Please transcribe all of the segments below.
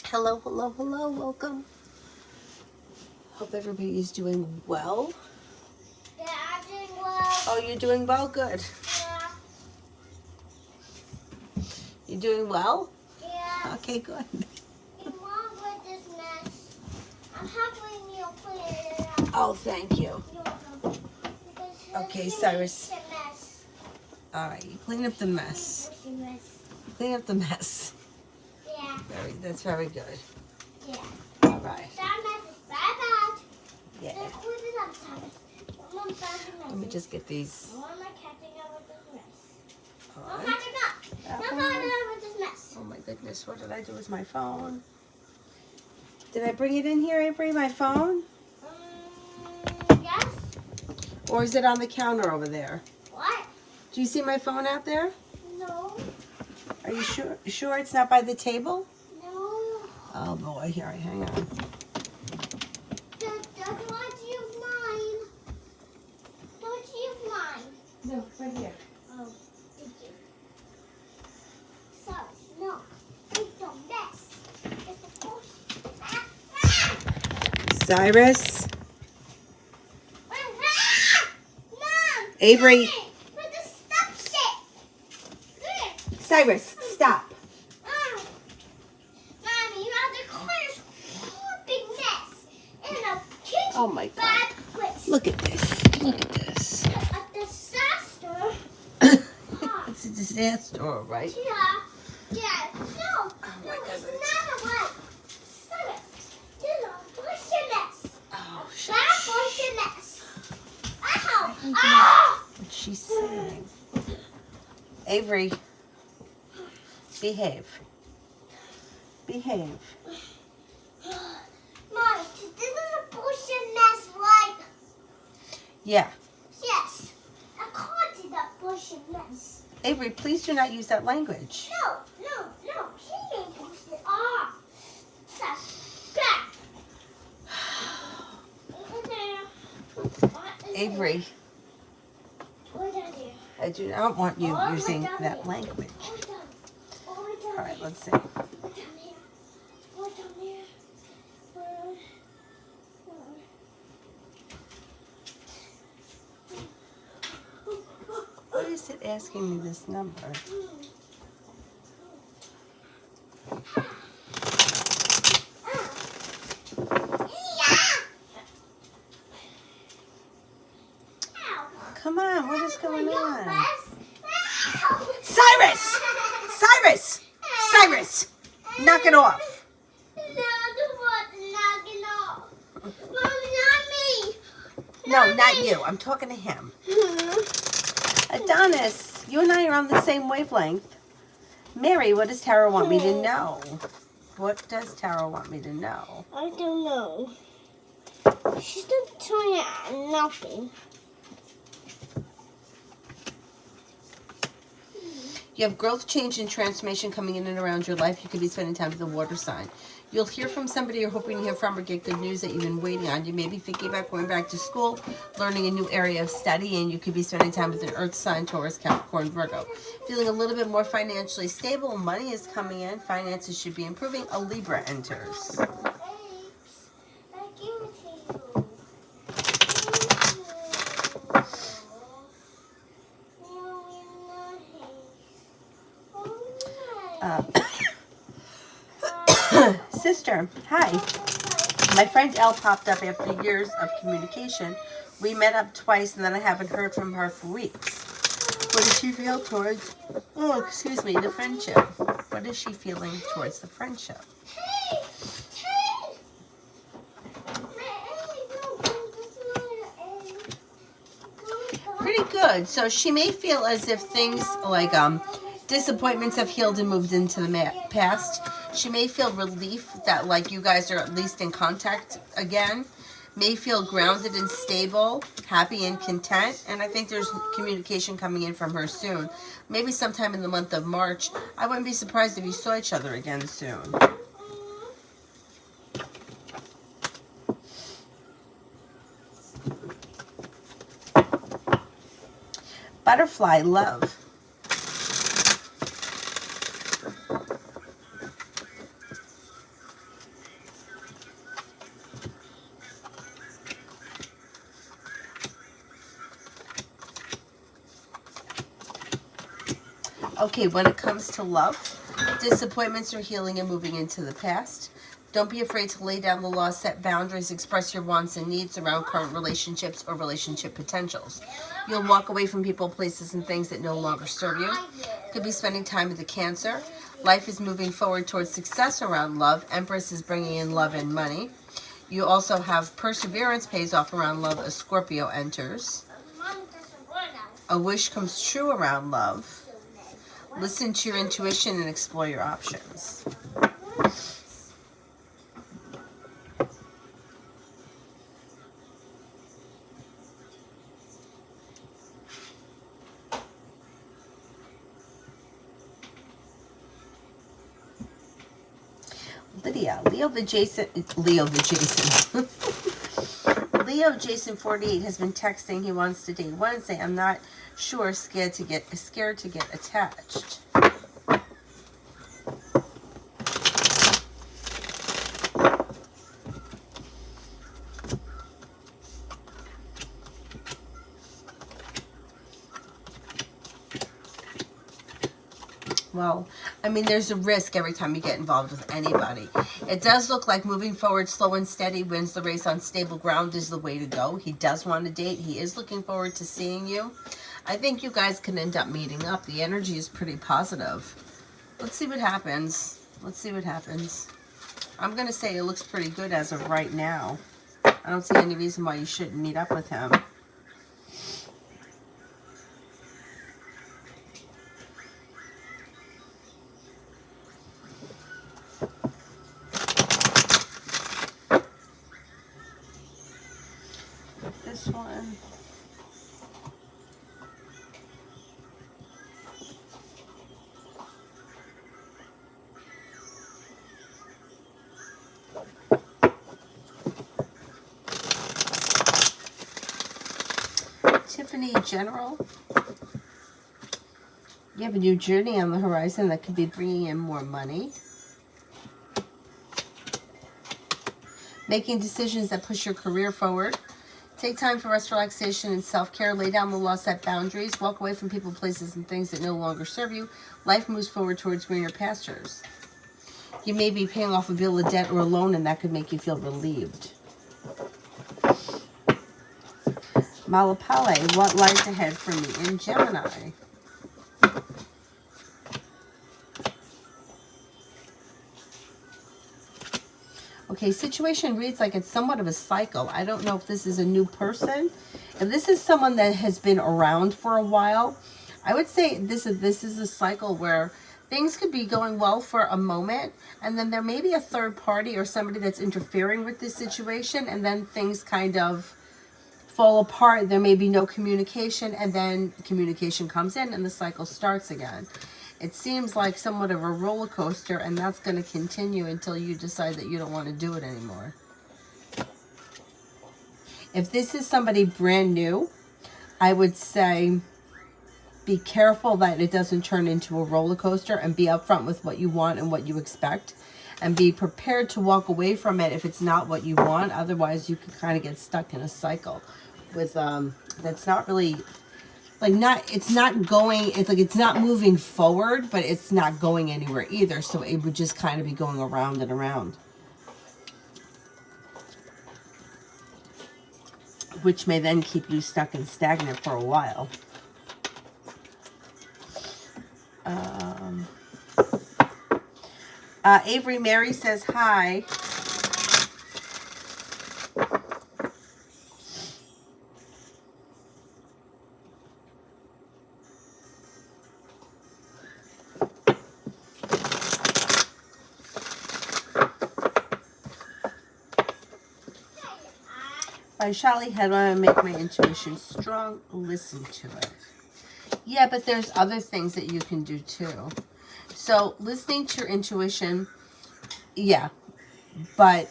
Hello, hello, hello, welcome. Hope everybody is doing well. Yeah, I'm doing well. Oh, you're doing well? Good. Yeah. You're doing well? Yeah. Okay, good. You want with this mess? I'm helping you clean it up. Oh, thank you. You're welcome. Because Okay, this Cyrus. is a mess. All right, you clean up the mess. What's your mess? Clean up the mess. Yeah. That's very good. Yeah. All right. That mess is bad. Yeah. Then clean it up, Cyrus. Mom found the mess. Let me just get these. Why am I catching up with this mess? All I'm right. catching up. I'm catching up with this mess. Oh my goodness, what did I do with my phone? Did I bring it in here, Avery, my phone? Yes. Or is it on the counter over there? What? Do you see my phone out there? No. Are you sure it's not by the table? No. Oh boy, here, hang on. Don't use mine. Don't use mine. No, right here. Oh, thank you. So, no. It's a mess. It's a bullshit. Cyrus. Mom! Avery. With the stuff shit. Cyrus, stop. Mommy, you have to clear a big mess in a kitchen. Oh my God. Bad place. Look at this. Look at this. A disaster. It's a disaster, all right? Yeah. No. my It's goodness. not a what? Cyrus, there's a bullshit mess. Oh, Bad bullshit mess. Ow! What's she saying? Avery, behave. Behave. Mommy, this is a bullshit mess, right? Yeah. Yes. I can't do that bullshit mess. Avery, please do not use that language. No. She ain't bullshit. That's bad. Avery, What did I do? I do not want you Oh, using my God. that language. All All right, let's see. What down here? What down here? Why is it asking me this number? Come on, what is going on? Cyrus! Cyrus! Cyrus! Knock it off. No, not you. I'm talking to him. Adonis, you and I are on the same wavelength. Mary, what does Tara want me to know? What does Tara want me to know? I don't know. She's not telling nothing. You have growth, change, and transformation coming in and around your life. You could be spending time with the water sign. You'll hear from somebody you're hoping to hear from or get good news that you've been waiting on. You may be thinking about going back to school, learning a new area of study, and you could be spending time with an earth sign, Taurus, Capricorn, Virgo. Feeling a little bit more financially stable. Money is coming in. Finances should be improving. A Libra enters. I give it to you. Sister, hi. My friend Elle popped up after years of communication. We met up twice and then I haven't heard from her for weeks. What does she feel towards, the friendship? What is she feeling towards the friendship? Pretty good. So she may feel as if things like disappointments have healed and moved into the past. She may feel relief that like you guys are at least in contact again. May feel grounded and stable, happy and content. And I think there's communication coming in from her soon. Maybe sometime in the month of March. I wouldn't be surprised if you saw each other again soon. Butterfly love. Okay, when it comes to love, disappointments are healing and moving into the past. Don't be afraid to lay down the law, set boundaries, express your wants and needs around current relationships or relationship potentials. You'll walk away from people, places, and things that no longer serve you. Could be spending time with the Cancer. Life is moving forward towards success around love. Empress is bringing in love and money. You also have perseverance pays off around love as Scorpio enters. A wish comes true around love. Listen to your intuition and explore your options. Leo Jason 48 has been texting. He wants to date Wednesday. I'm not sure. Scared to get attached. Well, I mean, there's a risk every time you get involved with anybody. It does look like moving forward slow and steady wins the race on stable ground is the way to go. He does want to date. He is looking forward to seeing you. I think you guys can end up meeting up. The energy is pretty positive. Let's see what happens. Let's see what happens. I'm going to say it looks pretty good as of right now. I don't see any reason why you shouldn't meet up with him. This one. Tiffany General. You have a new journey on the horizon that could be bringing in more money. Making decisions that push your career forward. Take time for rest, relaxation, and self-care. Lay down the law, set boundaries. Walk away from people, places, and things that no longer serve you. Life moves forward towards greener pastures. You may be paying off a bill, a debt, or a loan, and that could make you feel relieved. Malapale, what lies ahead for me in Gemini? Okay, situation reads like it's somewhat of a cycle. I don't know if this is a new person. If this is someone that has been around for a while, I would say this is a cycle where things could be going well for a moment, and then there may be a third party or somebody that's interfering with this situation, and then things kind of fall apart. There may be no communication, and then communication comes in and the cycle starts again. It seems like somewhat of a roller coaster, and that's going to continue until you decide that you don't want to do it anymore. If this is somebody brand new, I would say be careful that it doesn't turn into a roller coaster, and be upfront with what you want and what you expect, and be prepared to walk away from it if it's not what you want. Otherwise, you can kind of get stuck in a cycle with that's not really it's not moving forward, but it's not going anywhere either. So it would just kind of be going around and around, which may then keep you stuck and stagnant for a while. Avery Mary says hi. Shally, how do I make my intuition strong? Listen to it. Yeah, but there's other things that you can do too. So listening to your intuition, yeah, but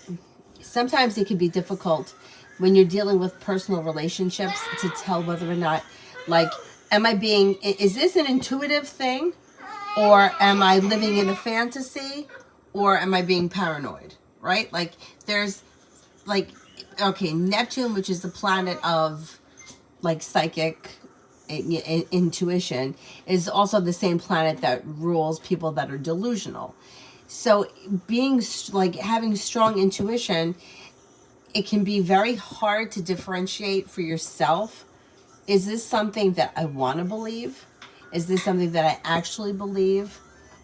sometimes it can be difficult when you're dealing with personal relationships to tell whether or not, is this an intuitive thing, or am I living in a fantasy, or am I being paranoid, right? Okay, Neptune, which is the planet of psychic intuition, is also the same planet that rules people that are delusional. So being like having strong intuition, it can be very hard to differentiate for yourself. Is this something that I want to believe? Is this something that I actually believe?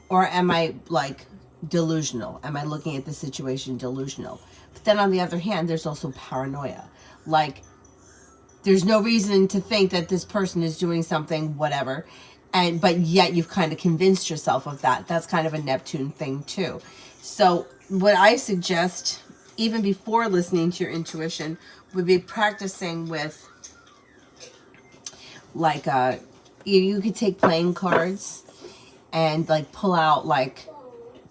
Or am I like delusional? Am I looking at the situation delusional? But then on the other hand, there's also paranoia. Like, there's no reason to think that this person is doing something, whatever. But yet you've kind of convinced yourself of that. That's kind of a Neptune thing too. So what I suggest, even before listening to your intuition, would be practicing with, like, you could take playing cards and like pull out, like,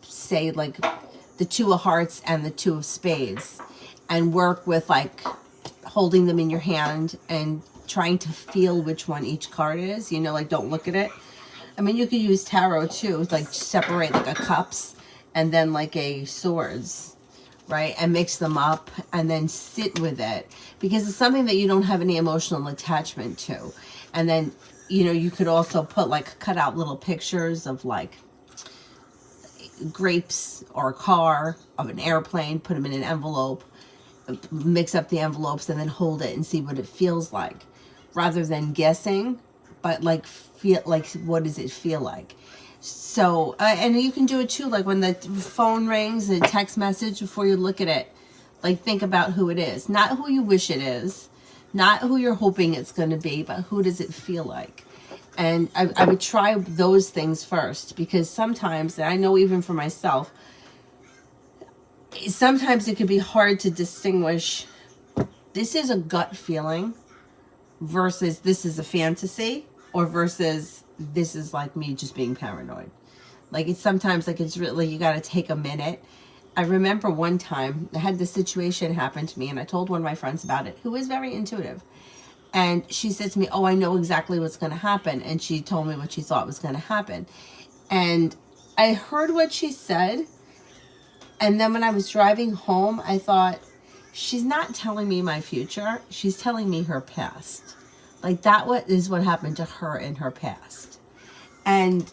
say, like the 2 of hearts and the 2 of spades, and work with like holding them in your hand and trying to feel which one each card is, like don't look at it. I mean, you could use tarot too, like separate like a cups and then like a swords, right? And mix them up and then sit with it, because it's something that you don't have any emotional attachment to. And then, you could also put like, cut out little pictures of like grapes or a car, of an airplane, put them in an envelope, mix up the envelopes, and then hold it and see what it feels like, rather than guessing, but like feel like, what does it feel like? So and you can do it too, like when the phone rings, a text message, before you look at it, like think about who it is, not who you wish it is, not who you're hoping it's going to be, but who does it feel like? And I would try those things first, because sometimes, and I know even for myself, sometimes it can be hard to distinguish, this is a gut feeling versus this is a fantasy, or versus this is like me just being paranoid. Like, it's sometimes like, it's really, you got to take a minute. I remember one time I had this situation happen to me, and I told one of my friends about it, who is very intuitive. And she said to me, oh, I know exactly what's going to happen. And she told me what she thought was going to happen. And I heard what she said. And then when I was driving home, I thought, she's not telling me my future. She's telling me her past. Like, that is what happened to her in her past. And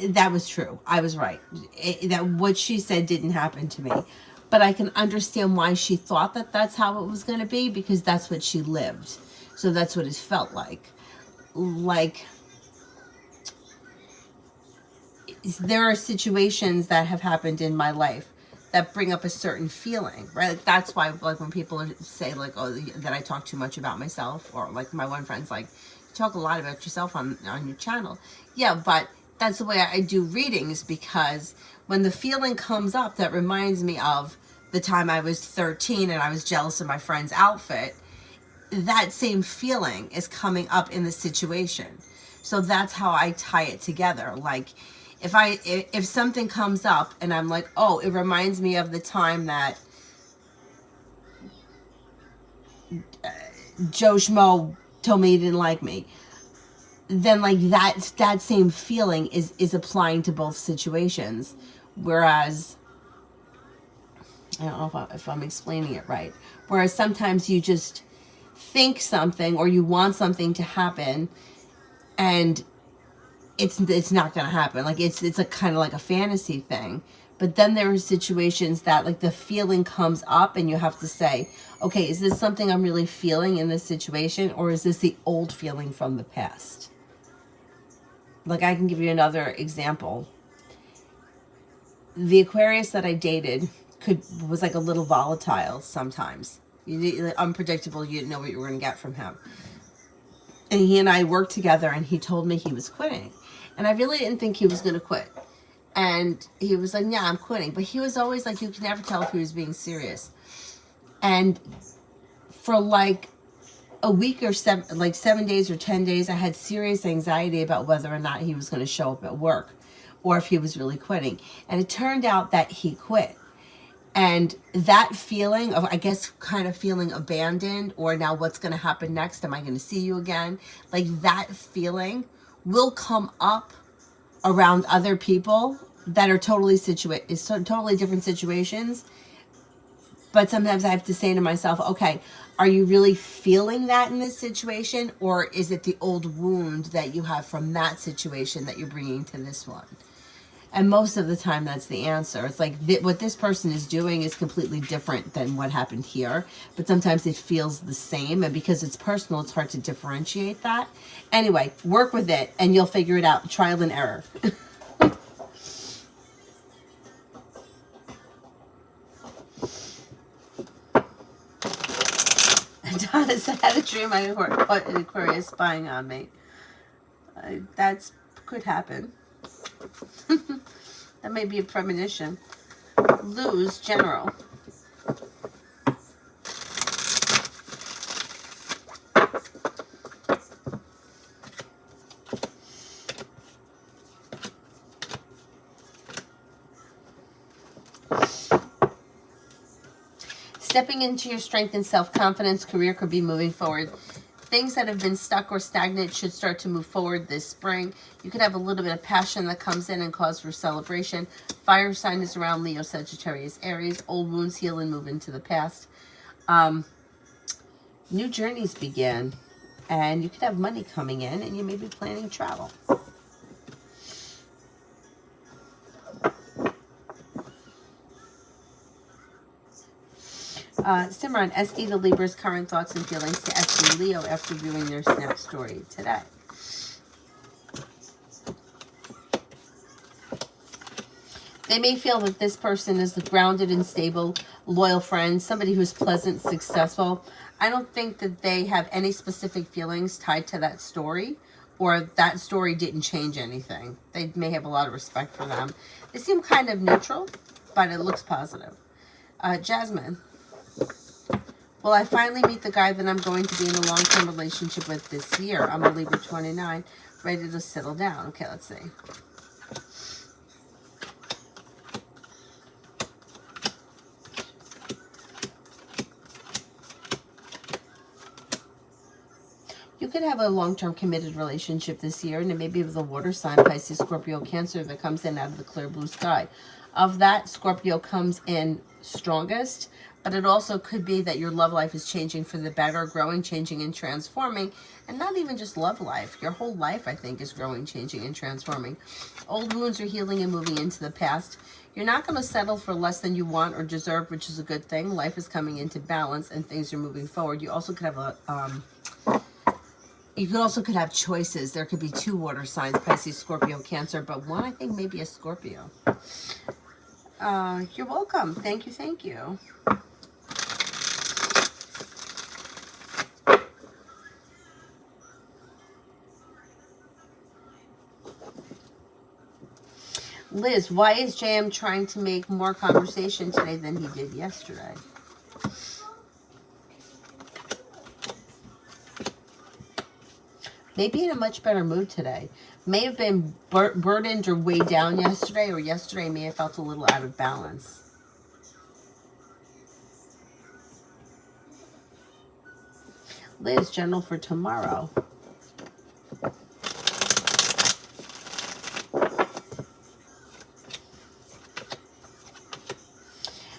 that was true. I was right. That what she said didn't happen to me. But I can understand why she thought that that's how it was going to be, because that's what she lived. So that's what it felt like. Like, there are situations that have happened in my life that bring up a certain feeling, right? Like, that's why, like, when people say, like, oh, that I talk too much about myself, or like my one friend's like, you talk a lot about yourself on your channel. Yeah, but that's the way I do readings, because when the feeling comes up that reminds me of the time I was 13 and I was jealous of my friend's outfit, that same feeling is coming up in the situation. So that's how I tie it together. Like, if something comes up and I'm like, oh, it reminds me of the time that Joe Schmo told me he didn't like me, then like that same feeling is applying to both situations. Whereas, I don't know if I'm explaining it right. Whereas sometimes you just think something, or you want something to happen, and it's not going to happen. Like, it's a kind of like a fantasy thing. But then there are situations that, like, the feeling comes up and you have to say, okay, is this something I'm really feeling in this situation, or is this the old feeling from the past? Like, I can give you another example. The Aquarius that I dated was like a little volatile sometimes. Unpredictable. You didn't know what you were going to get from him. And he and I worked together, and he told me he was quitting. And I really didn't think he was going to quit. And he was like, yeah, I'm quitting. But he was always like, you can never tell if he was being serious. And for like a week or 7 days or 10 days, I had serious anxiety about whether or not he was going to show up at work, or if he was really quitting. And it turned out that he quit. And that feeling of, I guess, kind of feeling abandoned, or now what's going to happen next? Am I going to see you again? Like, that feeling will come up around other people that are totally different situations. But sometimes I have to say to myself, okay, are you really feeling that in this situation? Or is it the old wound that you have from that situation that you're bringing to this one? And most of the time, that's the answer. It's like what this person is doing is completely different than what happened here. But sometimes it feels the same. And because it's personal, it's hard to differentiate that. Anyway, work with it and you'll figure it out. Trial and error. Donna said, I had a dream I caught an Aquarius spying on me. That could happen. That may be a premonition. Lose general. Stepping into your strength and self-confidence, career could be moving forward. Things that have been stuck or stagnant should start to move forward this spring. You could have a little bit of passion that comes in and cause for celebration. Fire sign is around Leo, Sagittarius, Aries. Old wounds heal and move into the past. New journeys begin. And you could have money coming in and you may be planning travel. Simran, SD the Libra's current thoughts and feelings to SD Leo after viewing their snap story today. They may feel that this person is a grounded and stable, loyal friend, somebody who's pleasant, successful. I don't think that they have any specific feelings tied to that story, or that story didn't change anything. They may have a lot of respect for them. They seem kind of neutral, but it looks positive. Jasmine. Will I finally meet the guy that I'm going to be in a long-term relationship with this year? I'm a Libra 29, ready to settle down. Okay, let's see. You could have a long-term committed relationship this year, and it may be with a water sign, Pisces, Scorpio, Cancer, that comes in out of the clear blue sky. Of that, Scorpio comes in strongest, but it also could be that your love life is changing for the better, growing, changing, and transforming. And not even just love life. Your whole life, I think, is growing, changing, and transforming. Old wounds are healing and moving into the past. You're not going to settle for less than you want or deserve, which is a good thing. Life is coming into balance and things are moving forward. You also could have could have choices. There could be two water signs, Pisces, Scorpio, Cancer, but one I think maybe a Scorpio. You're welcome. Thank you, thank you. Liz, why is JM trying to make more conversation today than he did yesterday? Maybe in a much better mood today. May have been burdened or weighed down yesterday, or yesterday may have felt a little out of balance. Liz, general for tomorrow.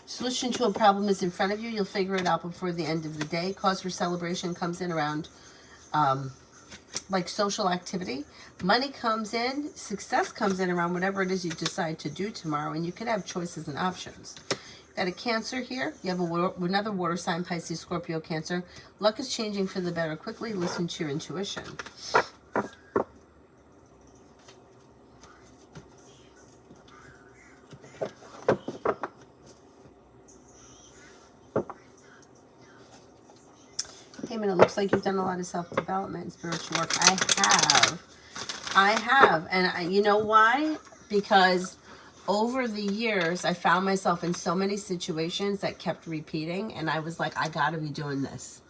Solution to a problem is in front of you. You'll figure it out before the end of the day. Cause for celebration comes in around like social activity. Money comes in. Success comes in around whatever it is you decide to do tomorrow. And you can have choices and options. Got a Cancer here. You have another water sign, Pisces, Scorpio, Cancer. Luck is changing for the better quickly. Listen to your intuition. It looks like you've done a lot of self-development and spiritual work. I have. And you know why? Because over the years, I found myself in so many situations that kept repeating. And I was like, I got to be doing this.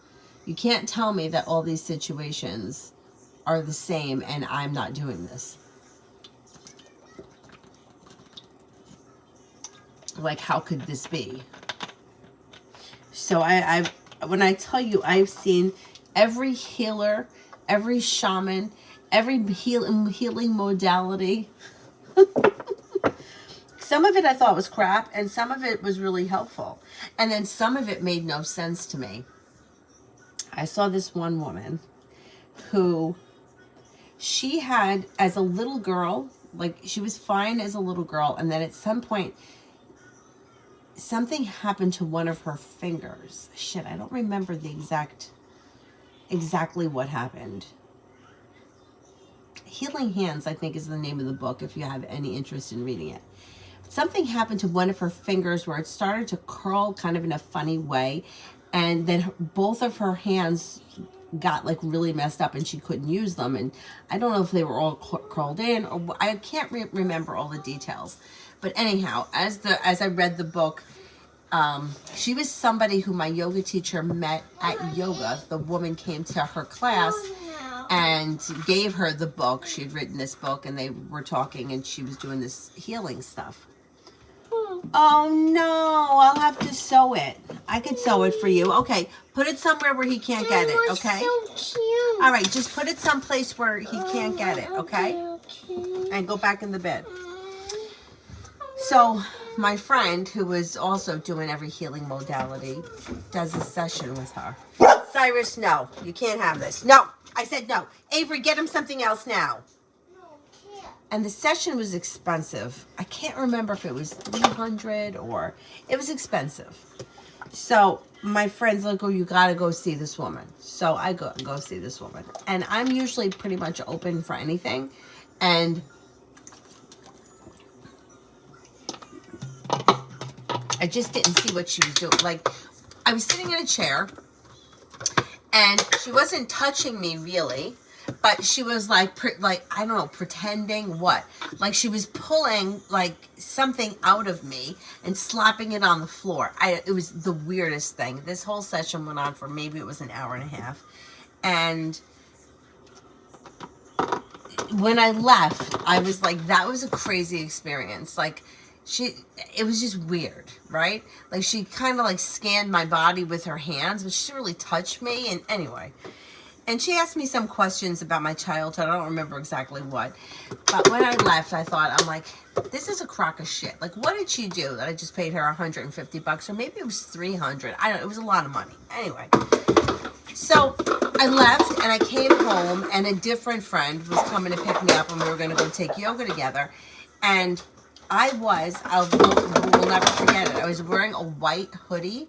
You can't tell me that all these situations are the same and I'm not doing this. Like, how could this be? So when I tell you, I've seen every healer, every shaman, every healing modality, some of it I thought was crap, and some of it was really helpful. And then some of it made no sense to me. I saw this one woman who she had, as a little girl, like she was fine as a little girl, and then at some point something happened to one of her fingers. Shit, I don't remember the exactly what happened. Healing Hands, I think, is the name of the book, if you have any interest in reading it. Something happened to one of her fingers where it started to curl kind of in a funny way, and then both of her hands got like really messed up and she couldn't use them. And I don't know if they were all curled in, or I can't remember all the details. But anyhow, as I read the book, she was somebody who my yoga teacher met at yoga. The woman came to her class and gave her the book. She had written this book, and they were talking, and she was doing this healing stuff. Oh no, I'll have to sew it. I could sew it for you. Okay, put it somewhere where he can't get it, okay? So cute. All right, just put it someplace where he can't get it, okay? And go back in the bed. So my friend, who was also doing every healing modality, does a session with her. Cyrus, no, you can't have this. No, I said no. Avery, get him something else now. And the session was expensive. I can't remember if it was $300 or it was expensive. So my friend's like, oh, you gotta go see this woman. So I go see this woman. And I'm usually pretty much open for anything. And I just didn't see what she was doing. Like, I was sitting in a chair and she wasn't touching me really. But she was like, I don't know, pretending what? Like she was pulling like something out of me and slapping it on the floor. It was the weirdest thing. This whole session went on for maybe it was an hour and a half. And when I left, I was like, that was a crazy experience. Like it was just weird, right? Like she kind of like scanned my body with her hands, but she didn't really touch me. And anyway. And she asked me some questions about my childhood. I don't remember exactly what. But when I left, I'm like, this is a crock of shit. Like, what did she do that I just paid her $150? Or maybe it was $300. I don't know. It was a lot of money. Anyway. So I left and I came home and a different friend was coming to pick me up and we were going to go take yoga together. And I will never forget it. I was wearing a white hoodie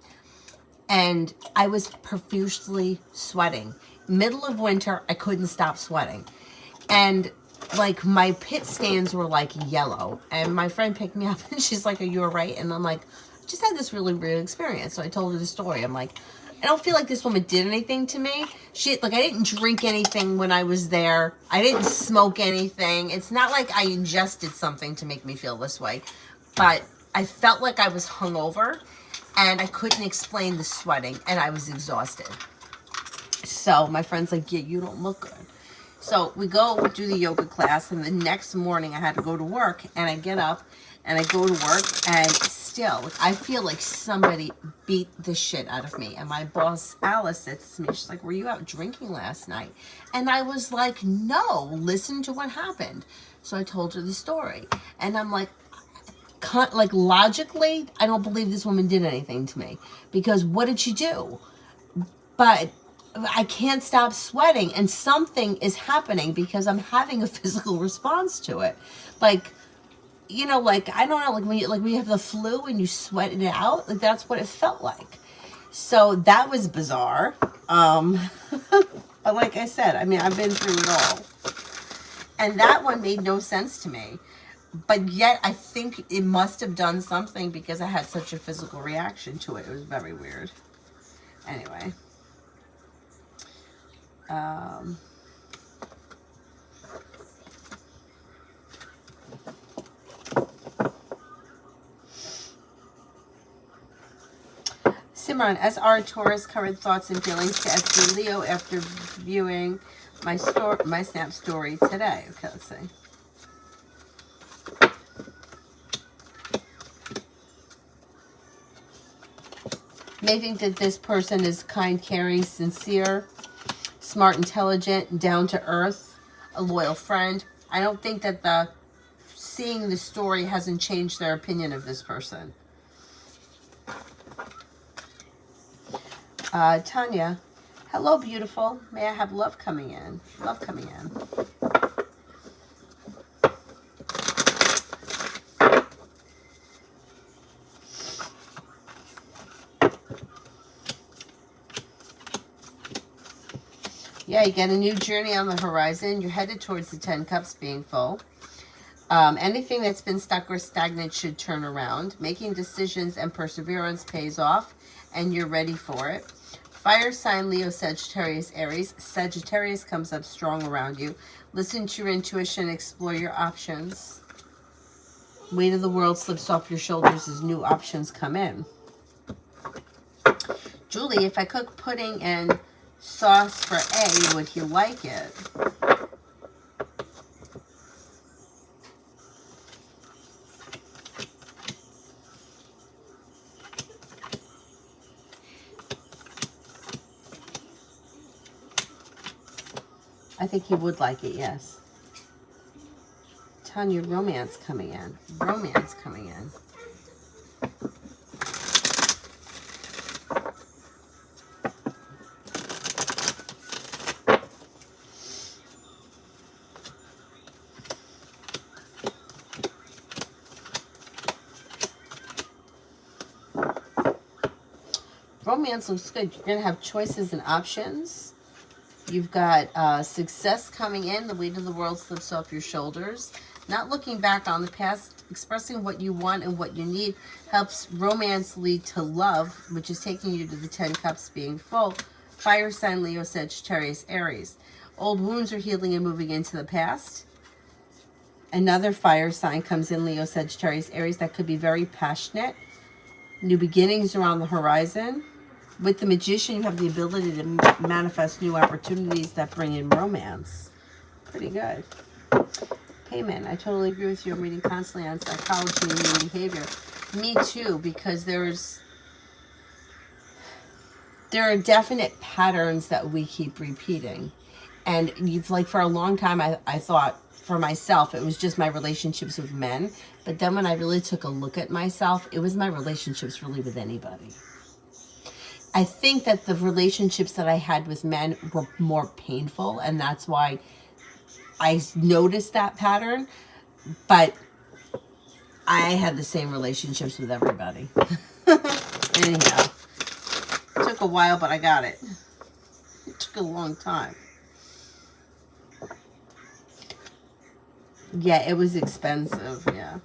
and I was profusely sweating. Middle of winter, I couldn't stop sweating. And like my pit stains were like yellow. And my friend picked me up and she's like, are you all right? And I'm like, I just had this really weird experience. So I told her the story. I'm like, I don't feel like this woman did anything to me. I didn't drink anything when I was there. I didn't smoke anything. It's not like I ingested something to make me feel this way. But I felt like I was hungover and I couldn't explain the sweating and I was exhausted. So my friend's like, yeah, you don't look good. So we go do the yoga class, and the next morning I had to go to work, and I get up and I go to work, and still I feel like somebody beat the shit out of me. And my boss Alice says to me, she's like, were you out drinking last night? And I was like, no, listen to what happened. So I told her the story, and I'm like logically, I don't believe this woman did anything to me, because what did she do? But I can't stop sweating and something is happening because I'm having a physical response to it. Like, you know, like, I don't know, like when you have the flu and you sweat it out, like that's what it felt like. So that was bizarre. But like I said, I mean, I've been through it all. And that one made no sense to me. But yet I think it must have done something because I had such a physical reaction to it. It was very weird. Anyway. Simran, SR Taurus current thoughts and feelings to SB Leo after viewing my Snap story today. Okay, let's see. They think that this person is kind, caring, sincere, smart, intelligent, down to earth, a loyal friend. I don't think that the seeing the story hasn't changed their opinion of this person. Tanya, hello, beautiful. May I have love coming in? Love coming in. Yeah, you get a new journey on the horizon. You're headed towards the 10 cups being full. Anything that's been stuck or stagnant should turn around. Making decisions and perseverance pays off, and you're ready for it. Fire sign, Leo, Sagittarius, Aries. Sagittarius comes up strong around you. Listen to your intuition. Explore your options. Weight of the world slips off your shoulders as new options come in. Julie, if I cook pudding and sauce for A, would he like it? I think he would like it, yes. Tanya, romance coming in. Romance coming in. Romance looks good. You're going to have choices and options. You've got success coming in. The weight of the world slips off your shoulders. Not looking back on the past, expressing what you want and what you need helps romance lead to love, which is taking you to the 10 cups being full. Fire sign, Leo, Sagittarius, Aries. Old wounds are healing and moving into the past. Another fire sign comes in, Leo, Sagittarius, Aries. That could be very passionate. New beginnings are on the horizon. With the Magician, you have the ability to manifest new opportunities that bring in romance. Pretty good. Payment. I totally agree with you. I'm reading constantly on psychology and human behavior. Me too, because there are definite patterns that we keep repeating. And you've, like, for a long time, I thought for myself, it was just my relationships with men. But then when I really took a look at myself, it was my relationships really with anybody. I think that the relationships that I had with men were more painful, and that's why I noticed that pattern. But I had the same relationships with everybody. Anyhow, it took a while, but I got it. It took a long time. Yeah, it was expensive, yeah.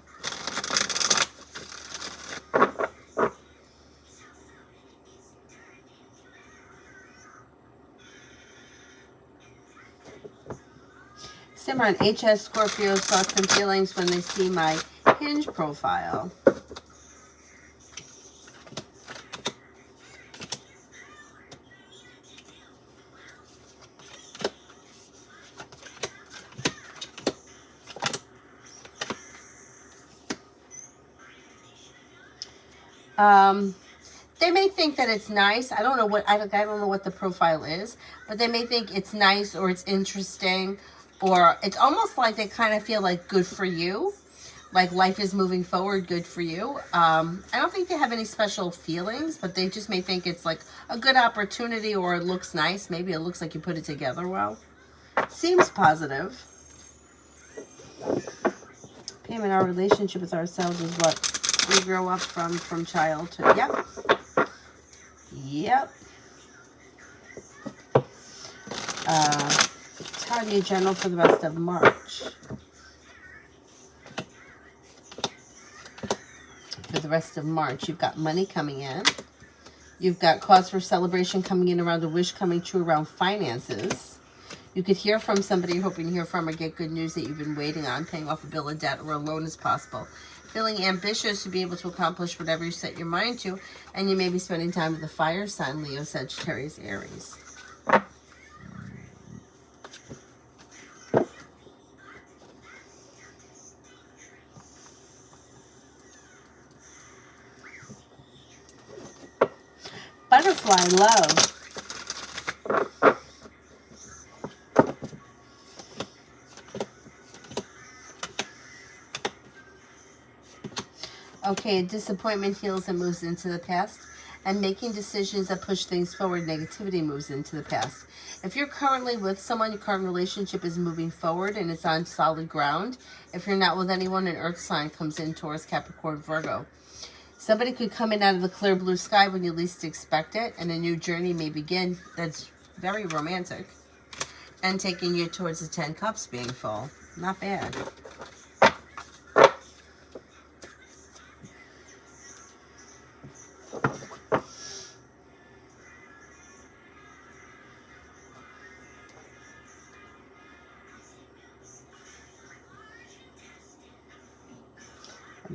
Simran, HS Scorpio's thoughts and feelings when they see my Hinge profile. They may think that it's nice. I don't know what the profile is, but they may think it's nice or it's interesting, or it's almost like they kind of feel like good for you, like life is moving forward, good for you. I don't think they have any special feelings, but they just may think it's like a good opportunity, or it looks nice. Maybe it looks like you put it together well. Seems positive. Payment, our relationship with ourselves is what we grow up from childhood. Yep. Yep. Tanya, general for the rest of March. For the rest of March, you've got money coming in. You've got cause for celebration coming in around a wish coming true around finances. You could hear from somebody you're hoping to hear from, or get good news that you've been waiting on. Paying off a bill of debt or a loan is possible. Feeling ambitious to be able to accomplish whatever you set your mind to, and you may be spending time with the fire sign, Leo, Sagittarius, Aries. Butterfly love. Okay, disappointment heals and moves into the past. And making decisions that push things forward, negativity moves into the past. If you're currently with someone, your current relationship is moving forward and it's on solid ground. If you're not with anyone, an earth sign comes in, Taurus, Capricorn, Virgo. Somebody could come in out of the clear blue sky when you least expect it, and a new journey may begin that's very romantic. And taking you towards the 10 cups being full. Not bad.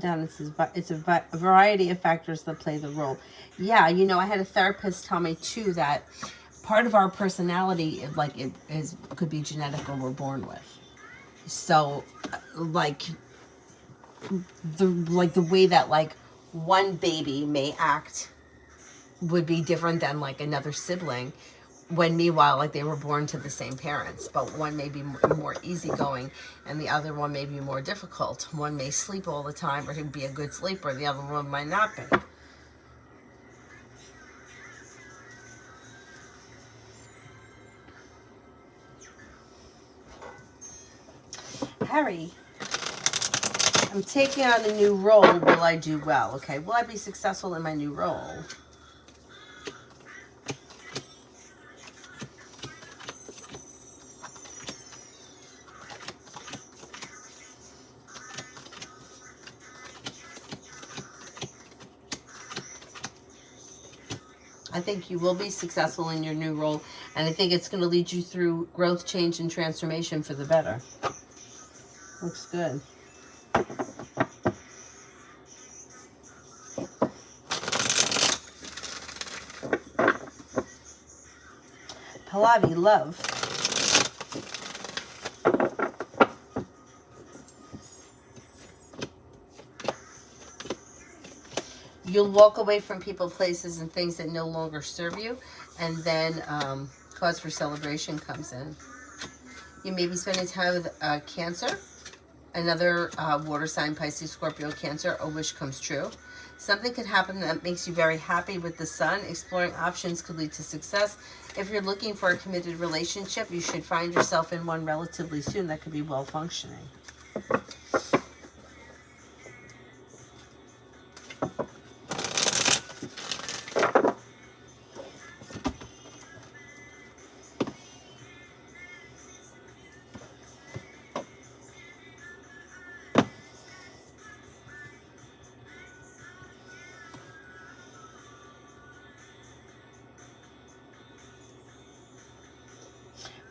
Down, it says it's a variety of factors that play the role. Yeah, you know, I had a therapist tell me too that part of our personality, like it is, could be genetic or we're born with. So, like the way that like one baby may act would be different than like another sibling, when meanwhile like they were born to the same parents, but one may be more easygoing and the other one may be more difficult. One may sleep all the time or be a good sleeper, the other one might not be. Harry, I'm taking on a new role. Will I do well? Okay, will I be successful in my new role? I think you will be successful in your new role, and I think it's going to lead you through growth, change, and transformation for the better. Looks good. Pallavi, love. You'll walk away from people, places, and things that no longer serve you, and then cause for celebration comes in. You may be spending time with Cancer, another water sign, Pisces, Scorpio, Cancer. A wish comes true. Something could happen that makes you very happy with the sun. Exploring options could lead to success. If you're looking for a committed relationship, you should find yourself in one relatively soon that could be well functioning.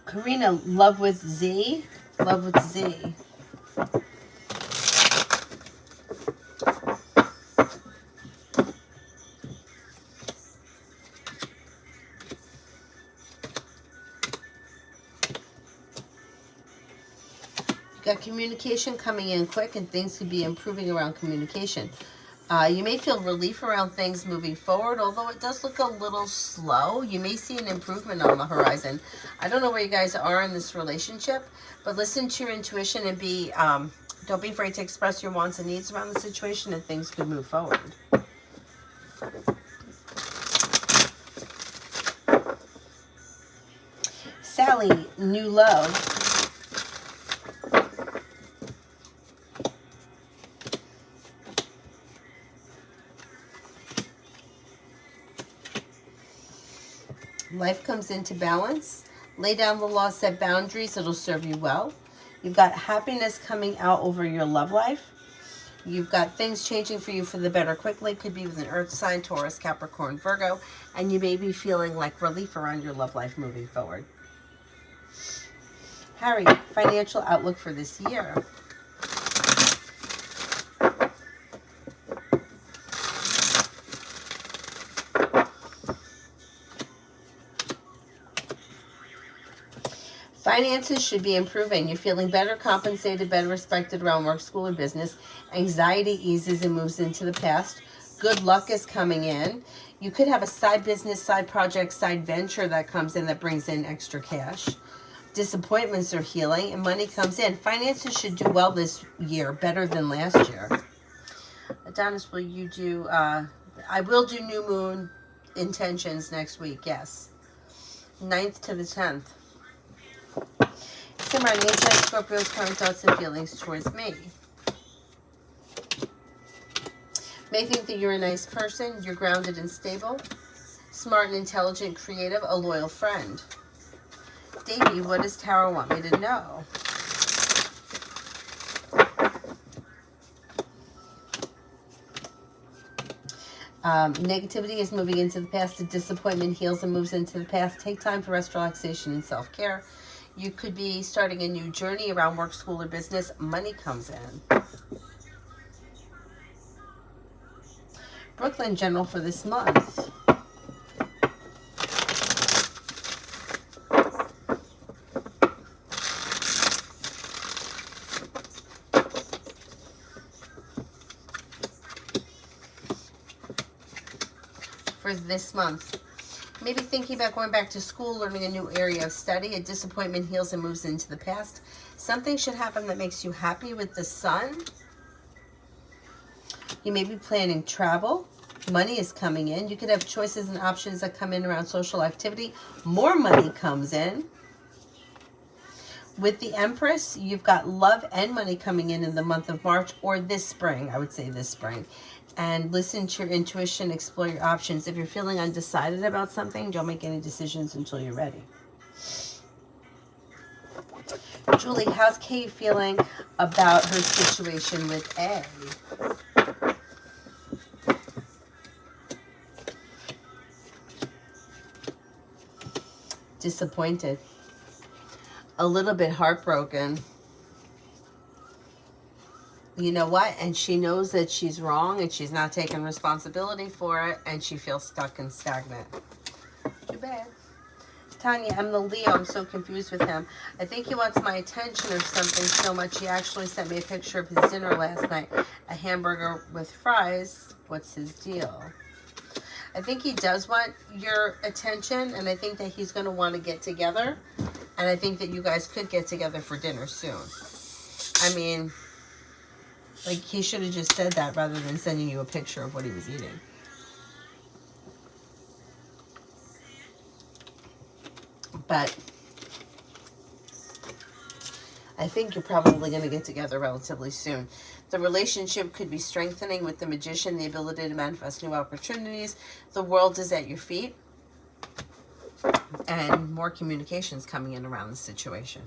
Karina, love with Z. Love with Z. Got communication coming in quick, and things could be improving around communication. You may feel relief around things moving forward, although it does look a little slow. You may see an improvement on the horizon. I don't know where you guys are in this relationship, but listen to your intuition and don't be afraid to express your wants and needs around the situation, and things could move forward. Sally, new love. Life comes into balance. Lay down the law, set boundaries. It'll serve you well. You've got happiness coming out over your love life. You've got things changing for you for the better quickly. Could be with an earth sign, Taurus, Capricorn, Virgo. And you may be feeling like relief around your love life moving forward. Harry, financial outlook for this year. Finances should be improving. You're feeling better compensated, better respected around work, school, or business. Anxiety eases and moves into the past. Good luck is coming in. You could have a side business, side project, side venture that comes in that brings in extra cash. Disappointments are healing and money comes in. Finances should do well this year, better than last year. Adonis, will you do, I will do new moon intentions next week, yes. 9th to the 10th. Simran, nature and Scorpio's current thoughts and feelings towards me. May think that you're a nice person, you're grounded and stable, smart and intelligent, creative, a loyal friend. Davey, what does Tarot want me to know? Negativity is moving into the past. A disappointment heals and moves into the past. Take time for rest, relaxation, and self-care. You could be starting a new journey around work, school, or business. Money comes in. Brooklyn General for this month. For this month. Maybe thinking about going back to school, learning a new area of study. A disappointment heals and moves into the past. Something should happen that makes you happy with the sun. You may be planning travel. Money is coming in. You could have choices and options that come in around social activity. More money comes in. With the Empress, you've got love and money coming in the month of March or this spring. I would say this spring. And listen to your intuition, explore your options. If you're feeling undecided about something, don't make any decisions until you're ready. Julie, how's Kate feeling about her situation with A? Disappointed. A little bit heartbroken. You know what? And she knows that she's wrong and she's not taking responsibility for it, and she feels stuck and stagnant. Too bad. Tanya, I'm the Leo. I'm so confused with him. I think he wants my attention or something so much. He actually sent me a picture of his dinner last night. A hamburger with fries. What's his deal? I think he does want your attention, and I think that he's going to want to get together. And I think that you guys could get together for dinner soon. I mean, like, he should have just said that rather than sending you a picture of what he was eating. But I think you're probably going to get together relatively soon. The relationship could be strengthening with the Magician, the ability to manifest new opportunities. The world is at your feet. And more communications coming in around the situation.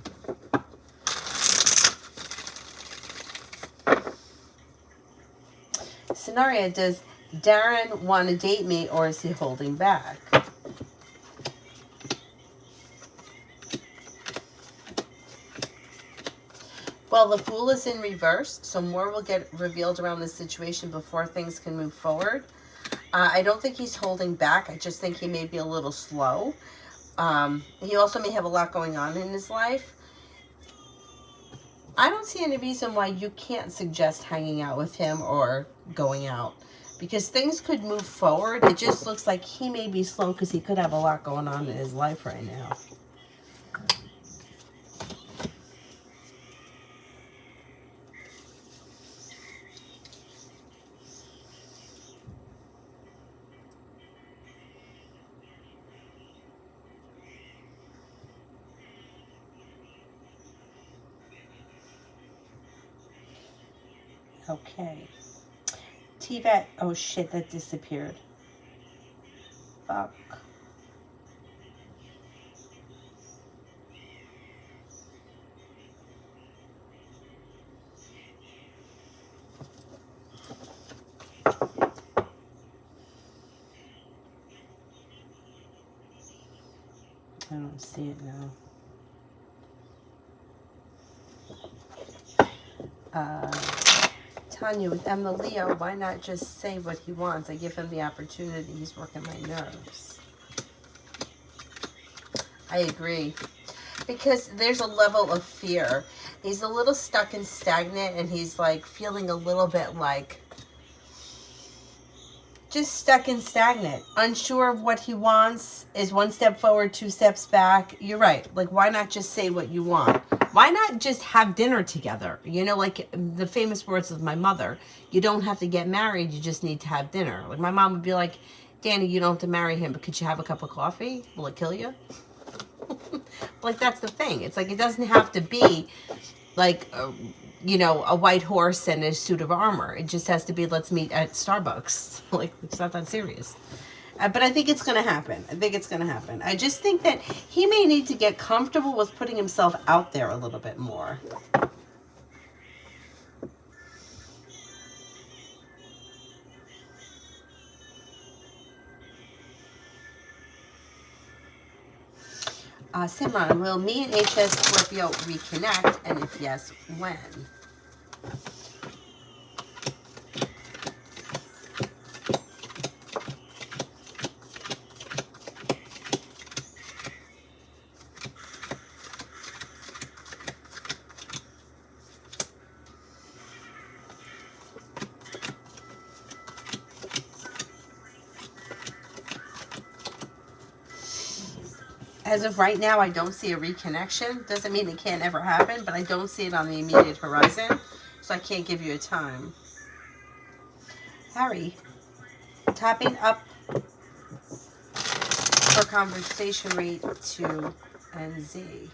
Scenario, does Darren want to date me or is he holding back? Well, the Fool is in reverse, so more will get revealed around this situation before things can move forward. I don't think he's holding back. I just think he may be a little slow. He also may have a lot going on in his life. I don't see any reason why you can't suggest hanging out with him or going out, because things could move forward. It just looks like he may be slow because he could have a lot going on in his life right now. Okay. T-Vet. Oh, shit, that disappeared. Fuck. I don't see it now. Tanya, with Emma Leo, why not just say what he wants? I give him the opportunity. He's working my nerves. I agree. Because there's a level of fear. He's a little stuck and stagnant, and he's like feeling a little bit like just stuck and stagnant. Unsure of what he wants, is one step forward, two steps back. You're right. Like, why not just say what you want? Why not just have dinner together? You know, like the famous words of my mother, you don't have to get married, you just need to have dinner. Like my mom would be like, Danny, you don't have to marry him, but could you have a cup of coffee? Will it kill you? Like, that's the thing. It's like, it doesn't have to be like, you know, a white horse and a suit of armor. It just has to be, let's meet at Starbucks. Like, it's not that serious. But I think it's going to happen. I think it's going to happen. I just think that he may need to get comfortable with putting himself out there a little bit more. Simran, will me and HS Scorpio reconnect? And if yes, when? As of right now, I don't see a reconnection. Doesn't mean it can't ever happen, but I don't see it on the immediate horizon, so I can't give you a time. Harry, tapping up for conversation rate 2 and Z.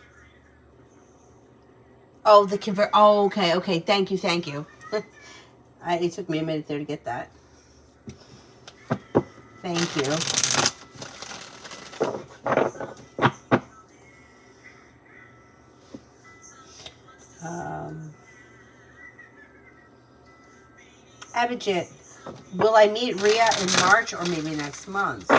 Oh, the convert. Oh, okay, okay. Thank you, thank you. It took me a minute there to get that. Thank you. Abhijit, will I meet Ria in March or maybe next month?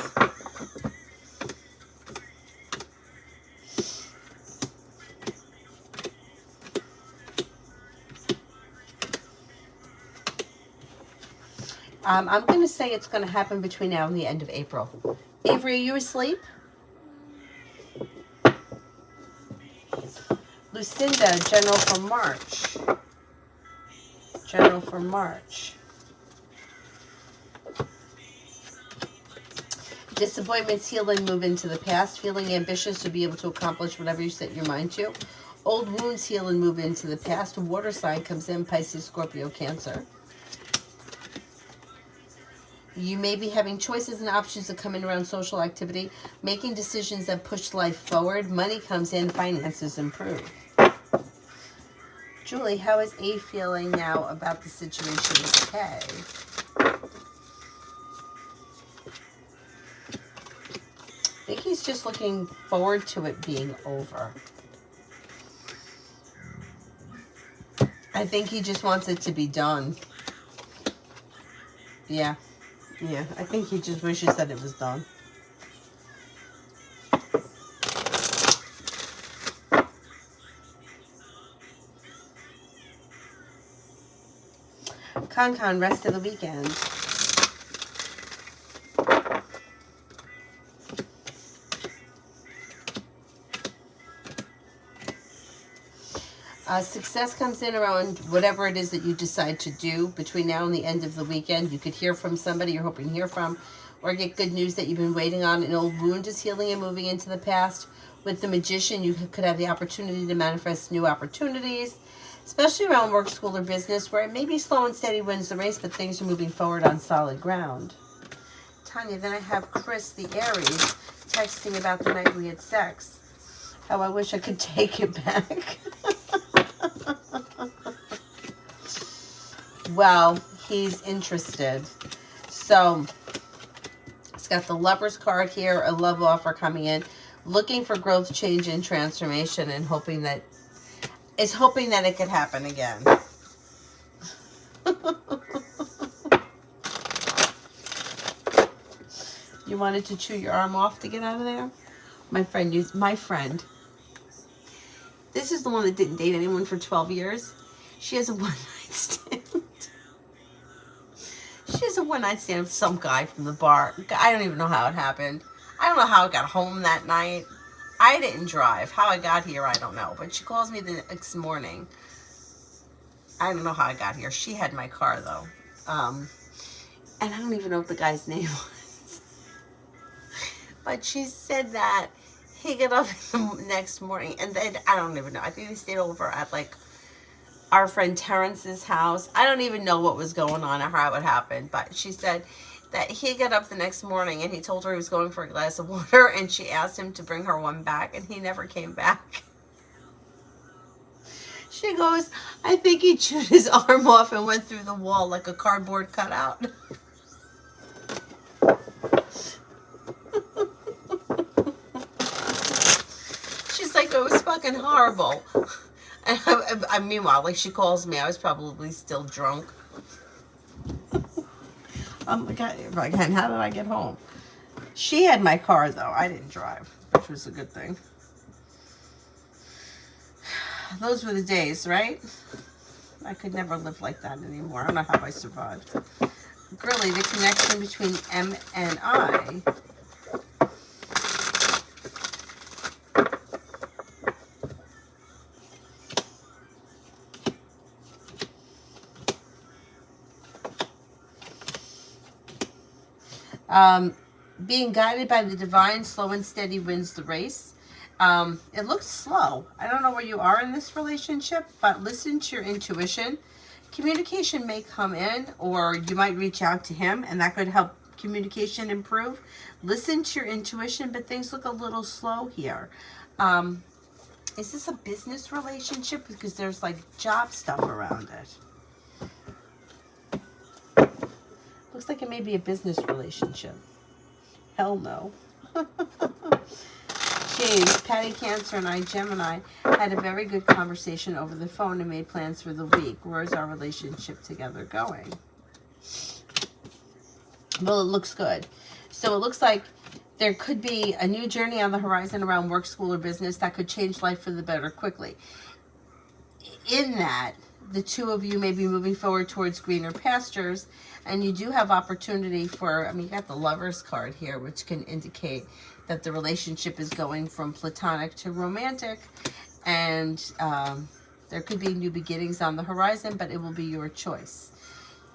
I'm going to say it's going to happen between now and the end of April. Avery, are you asleep? Lucinda, general for March. General for March. Disappointments heal and move into the past. Feeling ambitious to be able to accomplish whatever you set your mind to. Old wounds heal and move into the past. Water sign comes in, Pisces, Scorpio, Cancer. You may be having choices and options that come in around social activity, making decisions that push life forward. Money comes in, finances improve. Julie, how is A feeling now about the situation with K? I think he's just looking forward to it being over. I think he just wants it to be done. Yeah. Yeah, I think he just wishes that it was done. Con, rest of the weekend. Success comes in around whatever it is that you decide to do between now and the end of the weekend. You could hear from somebody you're hoping to hear from, or get good news that you've been waiting on. An old wound is healing and moving into the past. With the Magician, you could have the opportunity to manifest new opportunities, especially around work, school, or business, where it may be slow and steady wins the race, but things are moving forward on solid ground. Tanya, then I have Chris, the Aries, texting about the night we had sex. How I wish I could take it back. Well, he's interested. So, it's got the Lover's card here, a love offer coming in, looking for growth, change, and transformation, and hoping that it could happen again. You wanted to chew your arm off to get out of there? My friend. This is the one that didn't date anyone for 12 years. She has a one-night stand. She has a one-night stand with some guy from the bar. I don't even know how it happened. I don't know how I got home that night. I didn't drive. How I got here, I don't know. But she calls me the next morning. I don't know how I got here. She had my car, though. And I don't even know what the guy's name was. But she said that he got up the next morning, and then I don't even know. I think they stayed over at like our friend Terrence's house. I don't even know what was going on or how it happened, but she said that he got up the next morning and he told her he was going for a glass of water, and she asked him to bring her one back, and he never came back. She goes, I think he chewed his arm off and went through the wall like a cardboard cutout. She's like, it was fucking horrible. And meanwhile, like, she calls me, I was probably still drunk. Again, how did I get home? She had my car, though. I didn't drive, which was a good thing. Those were the days, right? I could never live like that anymore. I don't know how I survived. Really, the connection between M and I. Being guided by the divine, slow and steady wins the race. It looks slow. I don't know where you are in this relationship, but listen to your intuition. Communication may come in, or you might reach out to him, and that could help communication improve. Listen to your intuition, but things look a little slow here. Is this a business relationship? Because there's like job stuff around it. Looks like it may be a business relationship. Hell no. James, Patty Cancer, and I, Gemini, had a very good conversation over the phone and made plans for the week. Where is our relationship together going? Well, it looks good. So it looks like there could be a new journey on the horizon around work, school, or business that could change life for the better quickly. In that, the two of you may be moving forward towards greener pastures, and you do have opportunity for, I mean, you got the Lovers card here, which can indicate that the relationship is going from platonic to romantic, and there could be new beginnings on the horizon, but it will be your choice.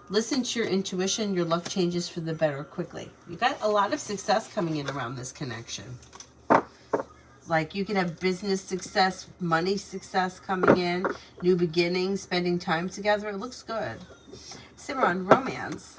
Listen to your intuition. Your luck changes for the better quickly. You got a lot of success coming in around this connection. Like, you can have business success, money success coming in, new beginnings, spending time together. It looks good. Cimarron, romance.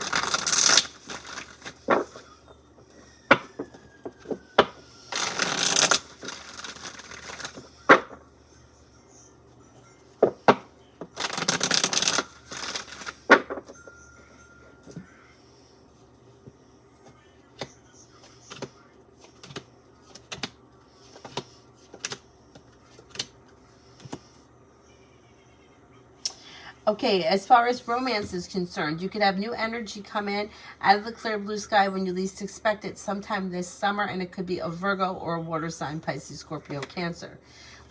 Okay, as far as romance is concerned, you could have new energy come in out of the clear blue sky when you least expect it sometime this summer, and it could be a Virgo or a water sign, Pisces, Scorpio, Cancer.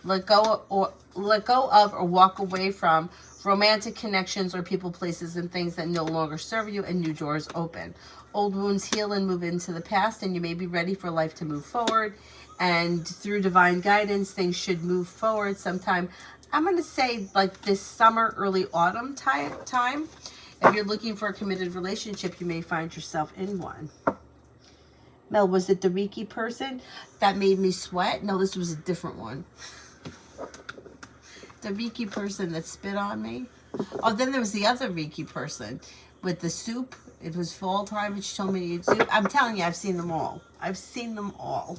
Let go of or walk away from romantic connections or people, places, and things that no longer serve you, and new doors open. Old wounds heal and move into the past, and you may be ready for life to move forward. And through divine guidance, things should move forward sometime. I'm going to say like this summer, early autumn time. If you're looking for a committed relationship, you may find yourself in one. Mel, was it the Reiki person that made me sweat? No, this was a different one. The Reiki person that spit on me. Oh, then there was the other Reiki person with the soup. It was fall time and she told me to eat soup. I'm telling you, I've seen them all. I've seen them all.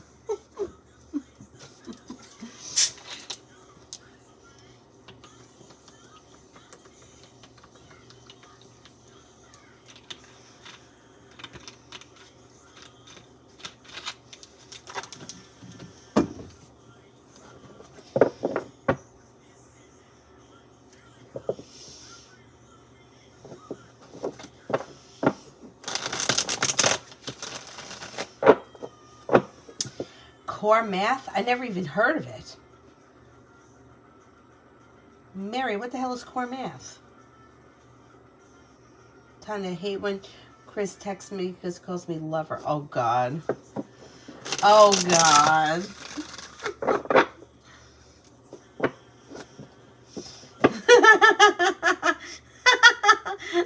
Core math? I never even heard of it. Mary, what the hell is core math? Tanya, I hate when Chris texts me because he calls me lover. Oh, God. Oh, God.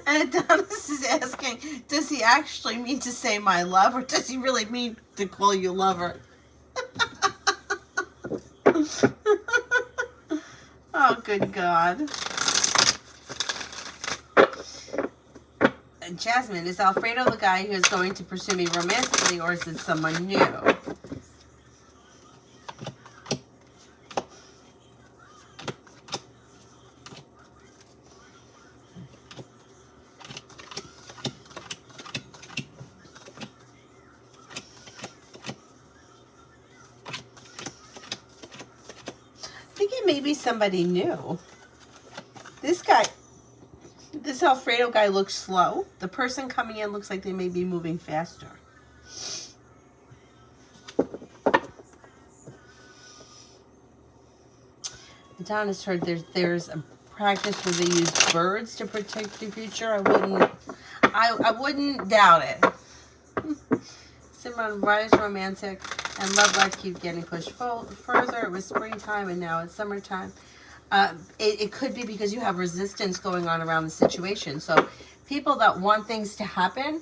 And Adonis is asking, does he actually mean to say my love, or does he really mean to call you lover? Oh, good God. Jasmine, is Alfredo the guy who is going to pursue me romantically, or is it someone new? I think it may be somebody new. This Alfredo guy looks slow. The person coming in looks like they may be moving faster. Don has heard there's a practice where they use birds to protect your future. I wouldn't doubt it. Simran, why is romantic and love life keep getting pushed further? It was springtime and now it's summertime. It could be because you have resistance going on around the situation. So people that want things to happen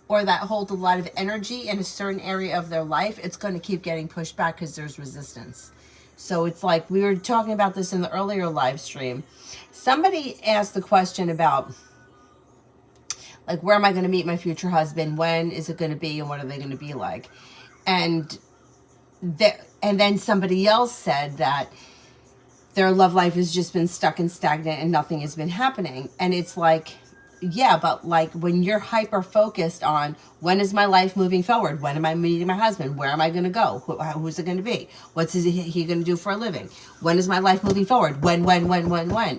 or that hold a lot of energy in a certain area of their life, it's going to keep getting pushed back because there's resistance. So it's like we were talking about this in the earlier live stream. Somebody asked the question about, like, where am I going to meet my future husband? When is it going to be? And what are they going to be like? And then somebody else said that their love life has just been stuck and stagnant and nothing has been happening. And it's like, yeah, but like when you're hyper focused on when is my life moving forward? When am I meeting my husband? Where am I going to go? Who's it going to be? What's he going to do for a living? When is my life moving forward? When?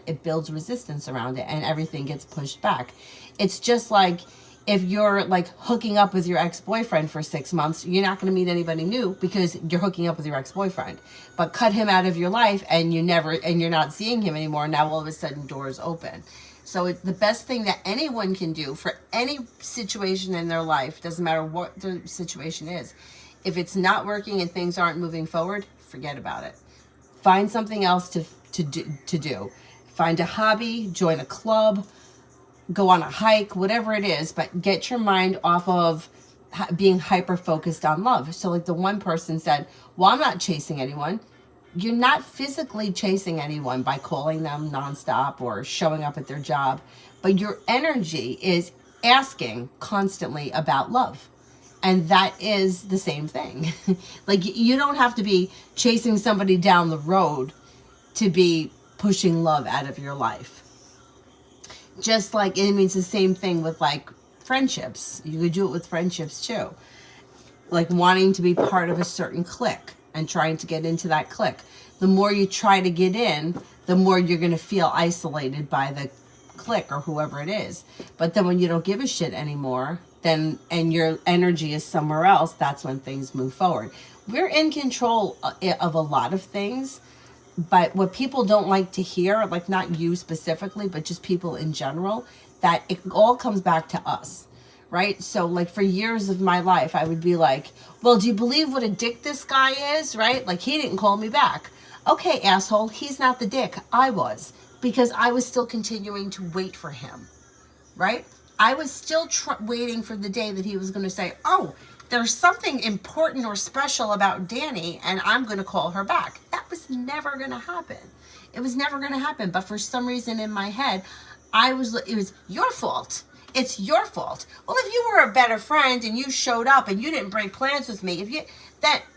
It builds resistance around it and everything gets pushed back. It's just like if you're like hooking up with your ex-boyfriend for 6 months, you're not going to meet anybody new because you're hooking up with your ex-boyfriend. But cut him out of your life and you're not seeing him anymore. Now all of a sudden doors open. So the best thing that anyone can do for any situation in their life, doesn't matter what the situation is, if it's not working and things aren't moving forward, forget about it. Find something else to do. Find a hobby, join a club, go on a hike, whatever it is, but get your mind off of being hyper focused on love. So like the one person said, well, I'm not chasing anyone. You're not physically chasing anyone by calling them nonstop or showing up at their job, but your energy is asking constantly about love. And that is the same thing. Like you don't have to be chasing somebody down the road to be pushing love out of your life. Just like it means the same thing with like friendships. You could do it with friendships too. Like wanting to be part of a certain clique and trying to get into that clique. The more you try to get in, the more you're going to feel isolated by the clique or whoever it is. But then when you don't give a shit anymore, then and your energy is somewhere else, that's when things move forward. We're in control of a lot of things. But what people don't like to hear, like not you specifically, but just people in general, that it all comes back to us, right? So like for years of my life, I would be like, well, do you believe what a dick this guy is, right? Like he didn't call me back. Okay, asshole, he's not the dick. I was, because I was still continuing to wait for him, right? I was still waiting for the day that he was going to say, oh, there's something important or special about Danny and I'm going to call her back. That was never going to happen. It was never going to happen. But for some reason in my head, it was your fault. It's your fault. Well, if you were a better friend and you showed up and you didn't break plans with me,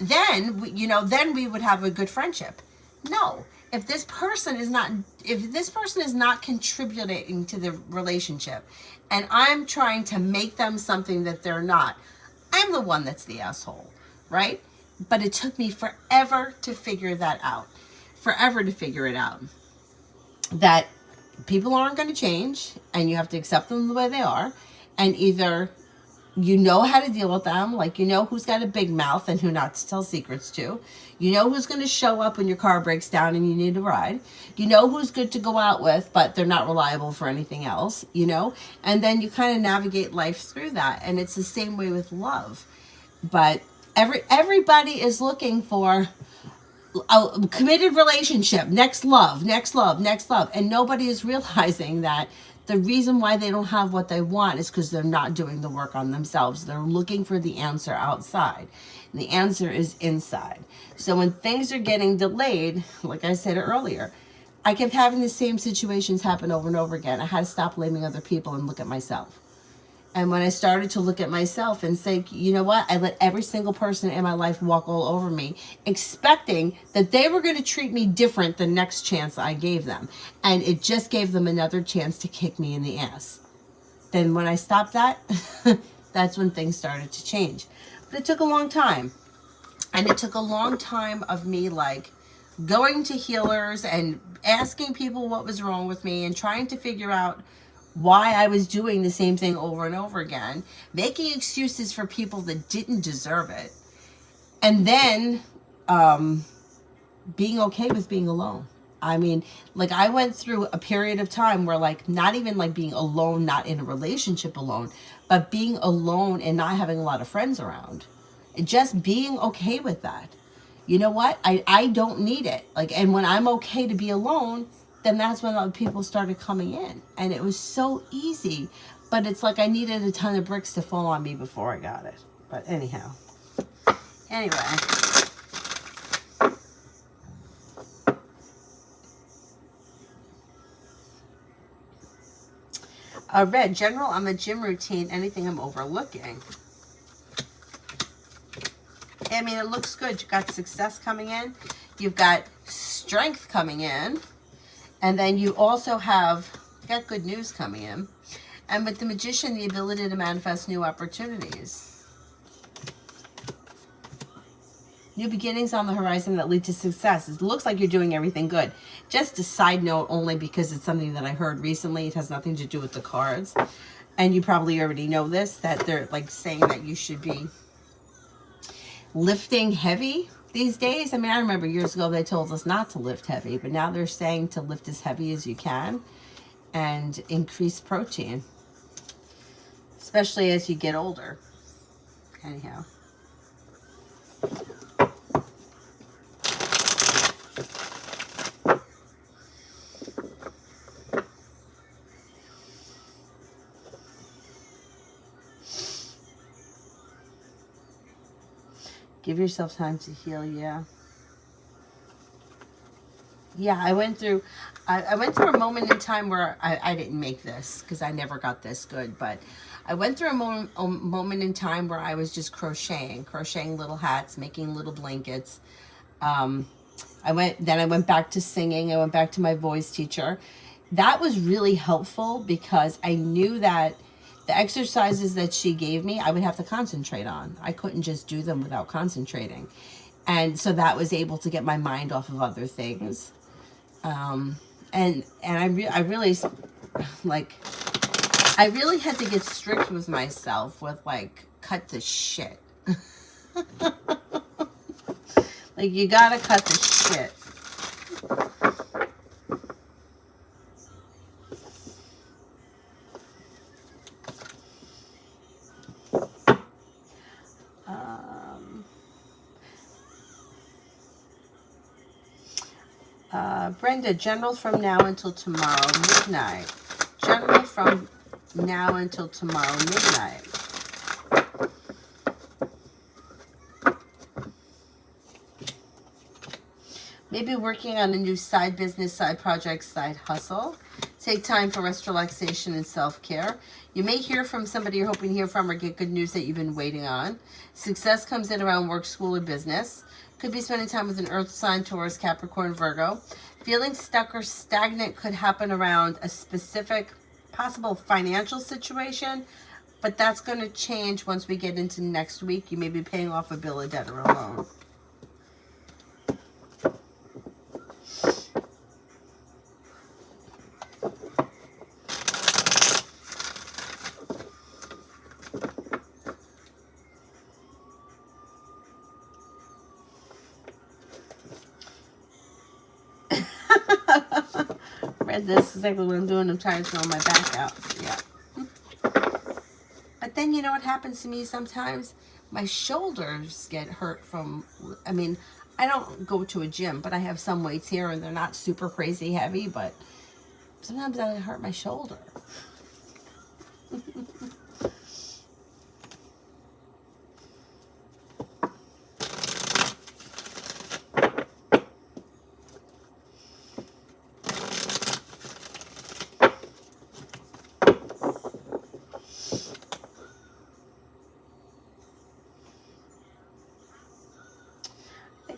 then we would have a good friendship. No. If this person is not contributing to the relationship and I'm trying to make them something that they're not, I'm the one that's the asshole, right? But it took me forever to figure that out. Forever to figure it out. That people aren't going to change and you have to accept them the way they are. And either you know how to deal with them, like you know who's got a big mouth and who not to tell secrets to. You know who's going to show up when your car breaks down and you need a ride. You know who's good to go out with, but they're not reliable for anything else, you know? And then you kind of navigate life through that. And it's the same way with love. But everybody is looking for a committed relationship, next love. And nobody is realizing that the reason why they don't have what they want is because they're not doing the work on themselves. They're looking for the answer outside. And the answer is inside. So when things are getting delayed, like I said earlier, I kept having the same situations happen over and over again. I had to stop blaming other people and look at myself. And when I started to look at myself and say, you know what, I let every single person in my life walk all over me, expecting that they were going to treat me different the next chance I gave them. And it just gave them another chance to kick me in the ass. Then when I stopped that, that's when things started to change. But it took a long time. And it took a long time of me like going to healers and asking people what was wrong with me and trying to figure out why I was doing the same thing over and over again, making excuses for people that didn't deserve it, and then being okay with being alone. I mean, like I went through a period of time where like not even like being alone, not in a relationship alone, but being alone and not having a lot of friends around. And just being okay with that. You know what? I don't need it. Like, and when I'm okay to be alone, then that's when other people started coming in. And it was so easy. But it's like I needed a ton of bricks to fall on me before I got it. But anyhow. Anyway. Red, general on the gym routine, anything I'm overlooking. I mean, it looks good. You've got success coming in. You've got strength coming in. And then you also have got good news coming in. And with the Magician, the ability to manifest new opportunities. New beginnings on the horizon that lead to success. It looks like you're doing everything good. Just a side note only because it's something that I heard recently. It has nothing to do with the cards. And you probably already know this, that they're like saying that you should be lifting heavy these days. I mean, I remember years ago they told us not to lift heavy, but now they're saying to lift as heavy as you can and increase protein, especially as you get older. Anyhow. Give yourself time to heal, yeah. Yeah, I went through a moment in time where I didn't make this because I never got this good, but I went through a moment in time where I was just crocheting little hats, making little blankets. I went back to singing. I went back to my voice teacher. That was really helpful because I knew that the exercises that she gave me, I would have to concentrate on. I couldn't just do them without concentrating. And so that was able to get my mind off of other things. And I really like, I really had to get strict with myself with like, cut the shit. Like, you gotta cut the shit. Brenda, general from now until tomorrow midnight. General from now until tomorrow midnight. Maybe working on a new side business, side project, side hustle. Take time for rest, relaxation, and self-care. You may hear from somebody you're hoping to hear from or get good news that you've been waiting on. Success comes in around work, school, or business. Could be spending time with an earth sign, Taurus, Capricorn, Virgo. Feeling stuck or stagnant could happen around a specific possible financial situation, but that's going to change once we get into next week. You may be paying off a bill, a debt, or a loan. Read this, exactly what I'm doing. I'm trying to throw my back out. Yeah. But then you know what happens to me sometimes? My shoulders get hurt from, I mean, I don't go to a gym, but I have some weights here and they're not super crazy heavy, but sometimes I hurt my shoulder.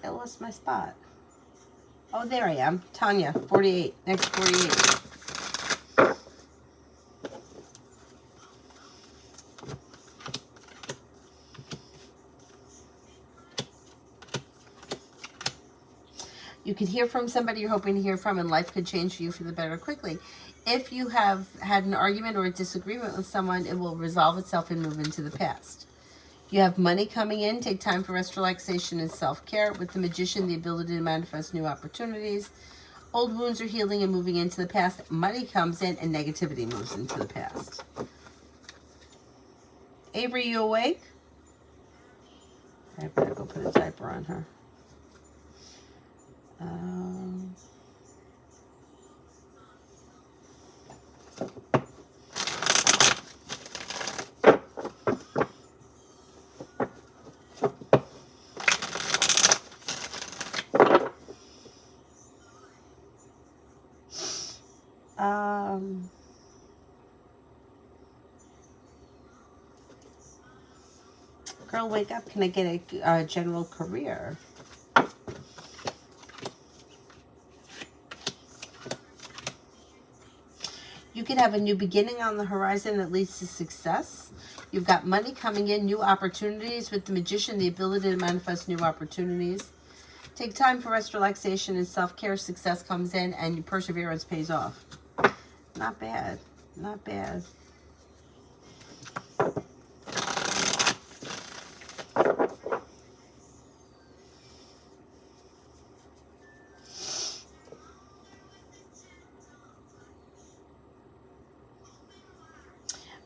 think I lost my spot. Oh, there I am. Tanya, 48. Next 48. You could hear from somebody you're hoping to hear from, and life could change for you for the better quickly. If you have had an argument or a disagreement with someone, it will resolve itself and move into the past. You have money coming in. Take time for rest, relaxation, and self-care. With the Magician, the ability to manifest new opportunities. Old wounds are healing and moving into the past. Money comes in and negativity moves into the past. Avery, you awake? I better go put a diaper on her. Girl, wake up. Can I get a general career? You could have a new beginning on the horizon that leads to success. You've got money coming in, new opportunities. With the Magician, the ability to manifest new opportunities. Take time for rest, relaxation, and self-care. Success comes in and your perseverance pays off. Not bad. Not bad.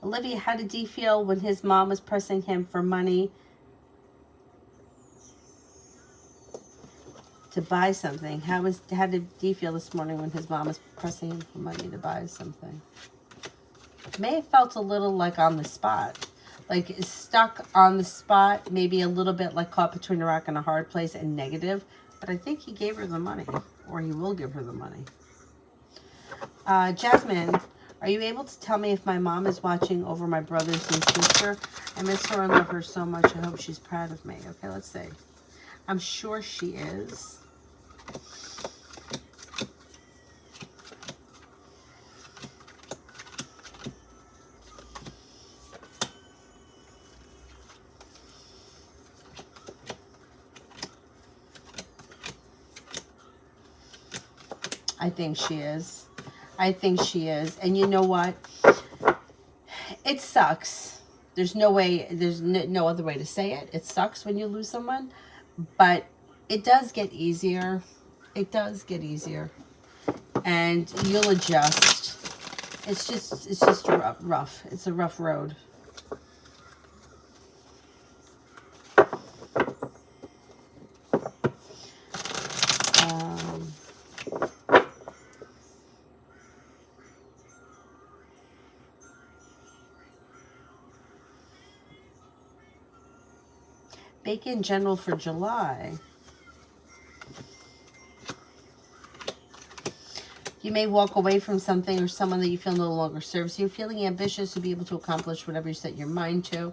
Olivia, how did he feel when his mom was pressing him for money to buy something? How did he feel this morning when his mom was pressing him for money to buy something? May have felt a little like on the spot. Like stuck on the spot, maybe a little bit like caught between a rock and a hard place and negative. But I think he gave her the money, or he will give her the money. Jasmine, are you able to tell me if my mom is watching over my brothers and sister? I miss her and love her so much. I hope she's proud of me. Okay, let's see. I'm sure she is. I think she is. I think she is. And you know what? It sucks. There's no way, there's no other way to say it. It sucks when you lose someone, but it does get easier. It does get easier. And you'll adjust. It's just rough. It's a rough road. Bake in general for July. You may walk away from something or someone that you feel no longer serves you. Feeling ambitious to be able to accomplish whatever you set your mind to.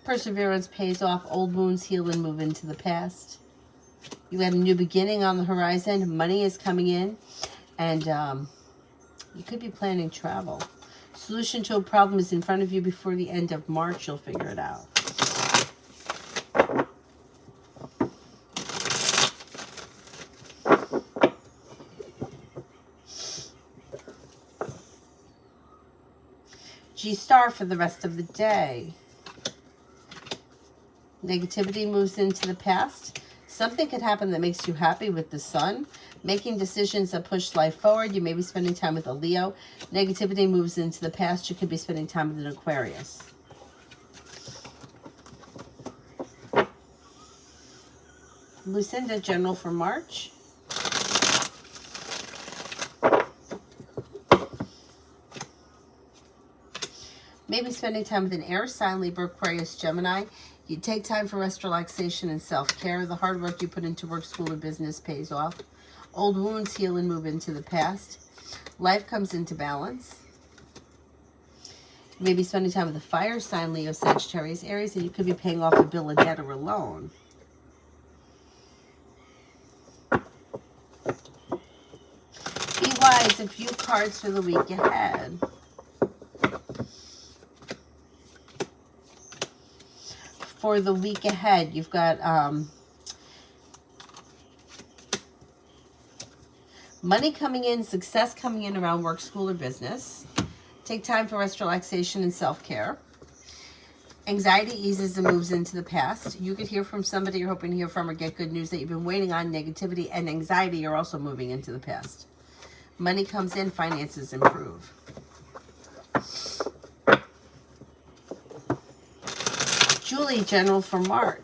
Perseverance pays off. Old wounds heal and move into the past. You have a new beginning on the horizon. Money is coming in. And you could be planning travel. Solution to a problem is in front of you before the end of March. You'll figure it out. G-star for the rest of the day. Negativity moves into the past. Something could happen that makes you happy with the sun. Making decisions that push life forward. You may be spending time with a Leo. Negativity moves into the past. You could be spending time with an Aquarius. Lucinda, general for March. Maybe spending time with an air sign, Libra, Aquarius, Gemini. You take time for rest, relaxation, and self-care. The hard work you put into work, school, or business pays off. Old wounds heal and move into the past. Life comes into balance. You may be spending time with a fire sign, Leo, Sagittarius, Aries, and you could be paying off a bill, a debt, or a loan. a few cards for the week ahead. For the week ahead, you've got money coming in, success coming in around work, school, or business. Take time for rest, relaxation, and self-care. Anxiety eases and moves into the past. You could hear from somebody you're hoping to hear from or get good news that you've been waiting on. Negativity and anxiety are also moving into the past. Money comes in, finances improve. Julie, general for March.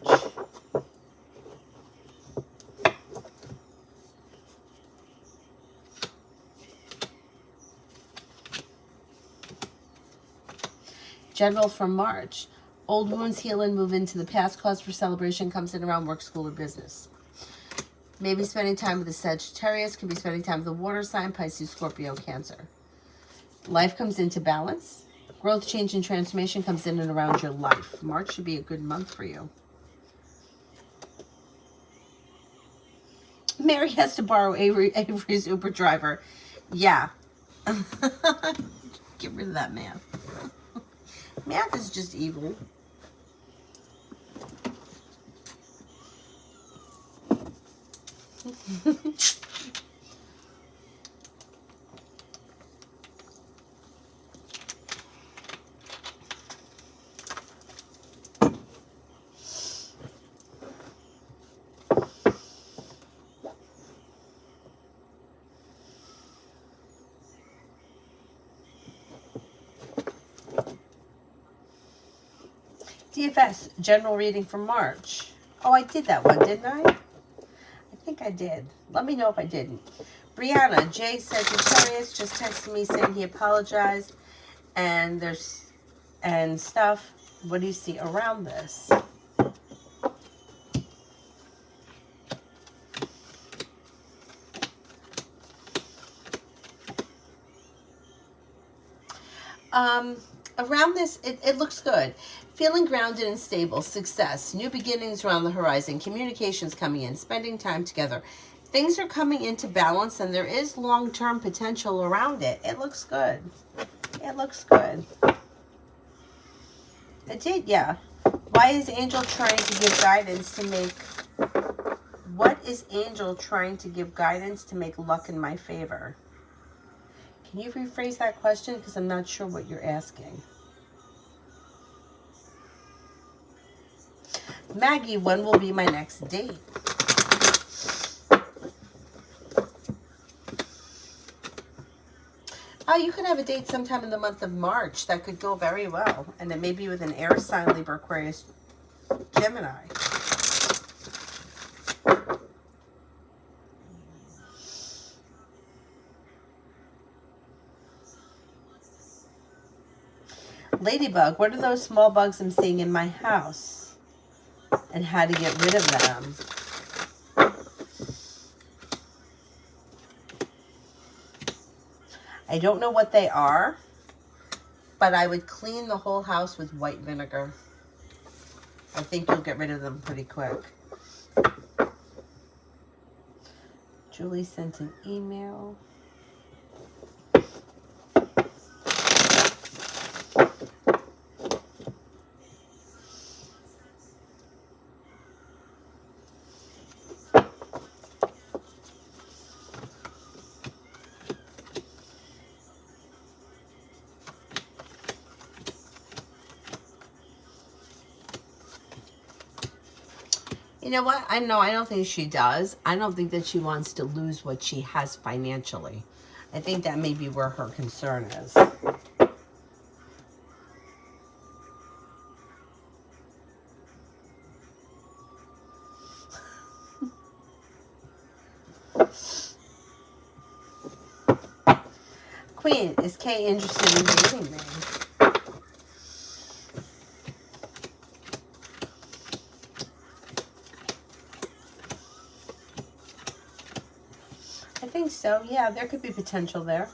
General for March. Old wounds heal and move into the past. Cause for celebration comes in around work, school, or business. Maybe spending time with the Sagittarius. Could be spending time with the water sign, Pisces, Scorpio, Cancer. Life comes into balance. Growth, change, and transformation comes in and around your life. March should be a good month for you. Mary has to borrow Avery's Uber driver. Yeah. Get rid of that man. Math is just evil. DFS, general reading for March. Oh, I did that one, didn't I? I think I did. Let me know if I didn't. Brianna, Jay Sagittarius just texted me saying he apologized and stuff. What do you see around this? Around this, it looks good. Feeling grounded and stable, success, new beginnings around the horizon, communications coming in, spending time together. Things are coming into balance and there is long-term potential around it. It looks good. It looks good. It did, yeah. Why is Angel trying to give guidance to make... What is Angel trying to give guidance to make luck in my favor? Can you rephrase that question? Because I'm not sure what you're asking. Maggie, when will be my next date? Oh, you could have a date sometime in the month of March. That could go very well. And it may be with an air sign, Libra, Aquarius, Gemini. Ladybug, what are those small bugs I'm seeing in my house? And how to get rid of them. I don't know what they are, but I would clean the whole house with white vinegar. I think you'll get rid of them pretty quick. Julie sent an email. You know what? I don't think she does. I don't think that she wants to lose what she has financially. I think that may be where her concern is. Queen, is Kay interested in dating me? I think so. Yeah, there could be potential there.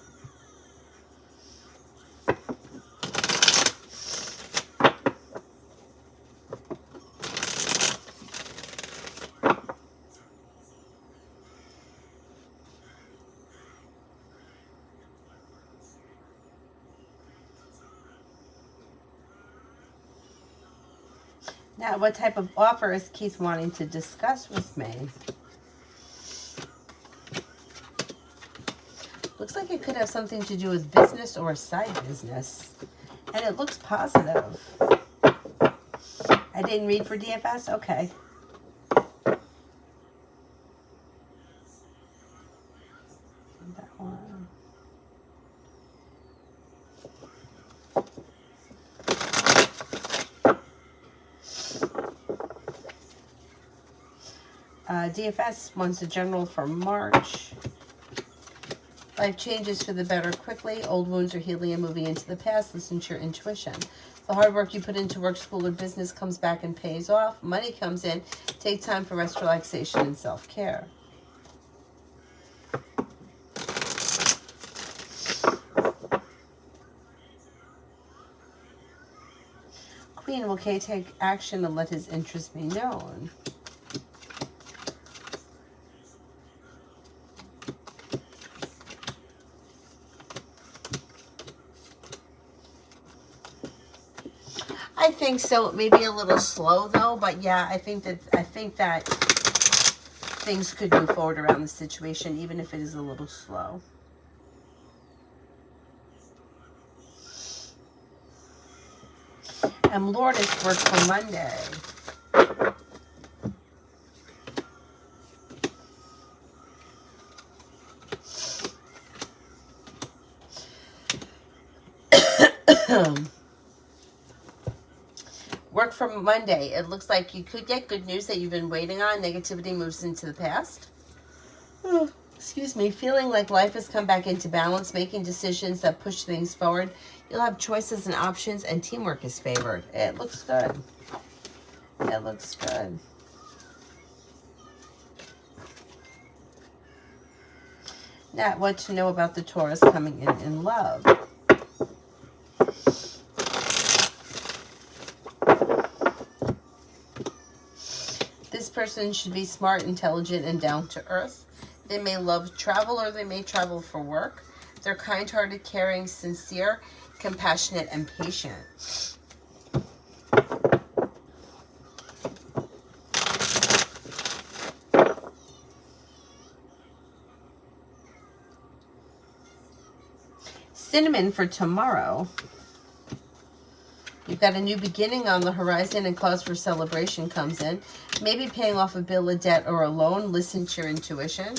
Now, what type of offer is Keith wanting to discuss with me? Looks like it could have something to do with business or a side business. And it looks positive. I didn't read for DFS? Okay. That one. DFS wants a general for March. Life changes for the better quickly. Old wounds are healing and moving into the past. Listen to your intuition. The hard work you put into work, school, or business comes back and pays off. Money comes in. Take time for rest, relaxation, and self-care. Queen, will Kay take action and let his interests be known? I think so. It may be a little slow though, but yeah, I think that things could move forward around the situation, even if it is a little slow. And Lourdes worked for Monday. Work from Monday. It looks like you could get good news that you've been waiting on. Negativity moves into the past. Excuse me. Feeling like life has come back into balance, making decisions that push things forward. You'll have choices and options, and teamwork is favored. It looks good. It looks good. Nat, what to know about the Taurus coming in love? This person should be smart, intelligent, and down to earth. They may love travel or they may travel for work. They're kind-hearted, caring, sincere, compassionate, and patient. Cinnamon for tomorrow. You've got a new beginning on the horizon and cause for celebration comes in. Maybe paying off a bill, a debt, or a loan. Listen to your intuition.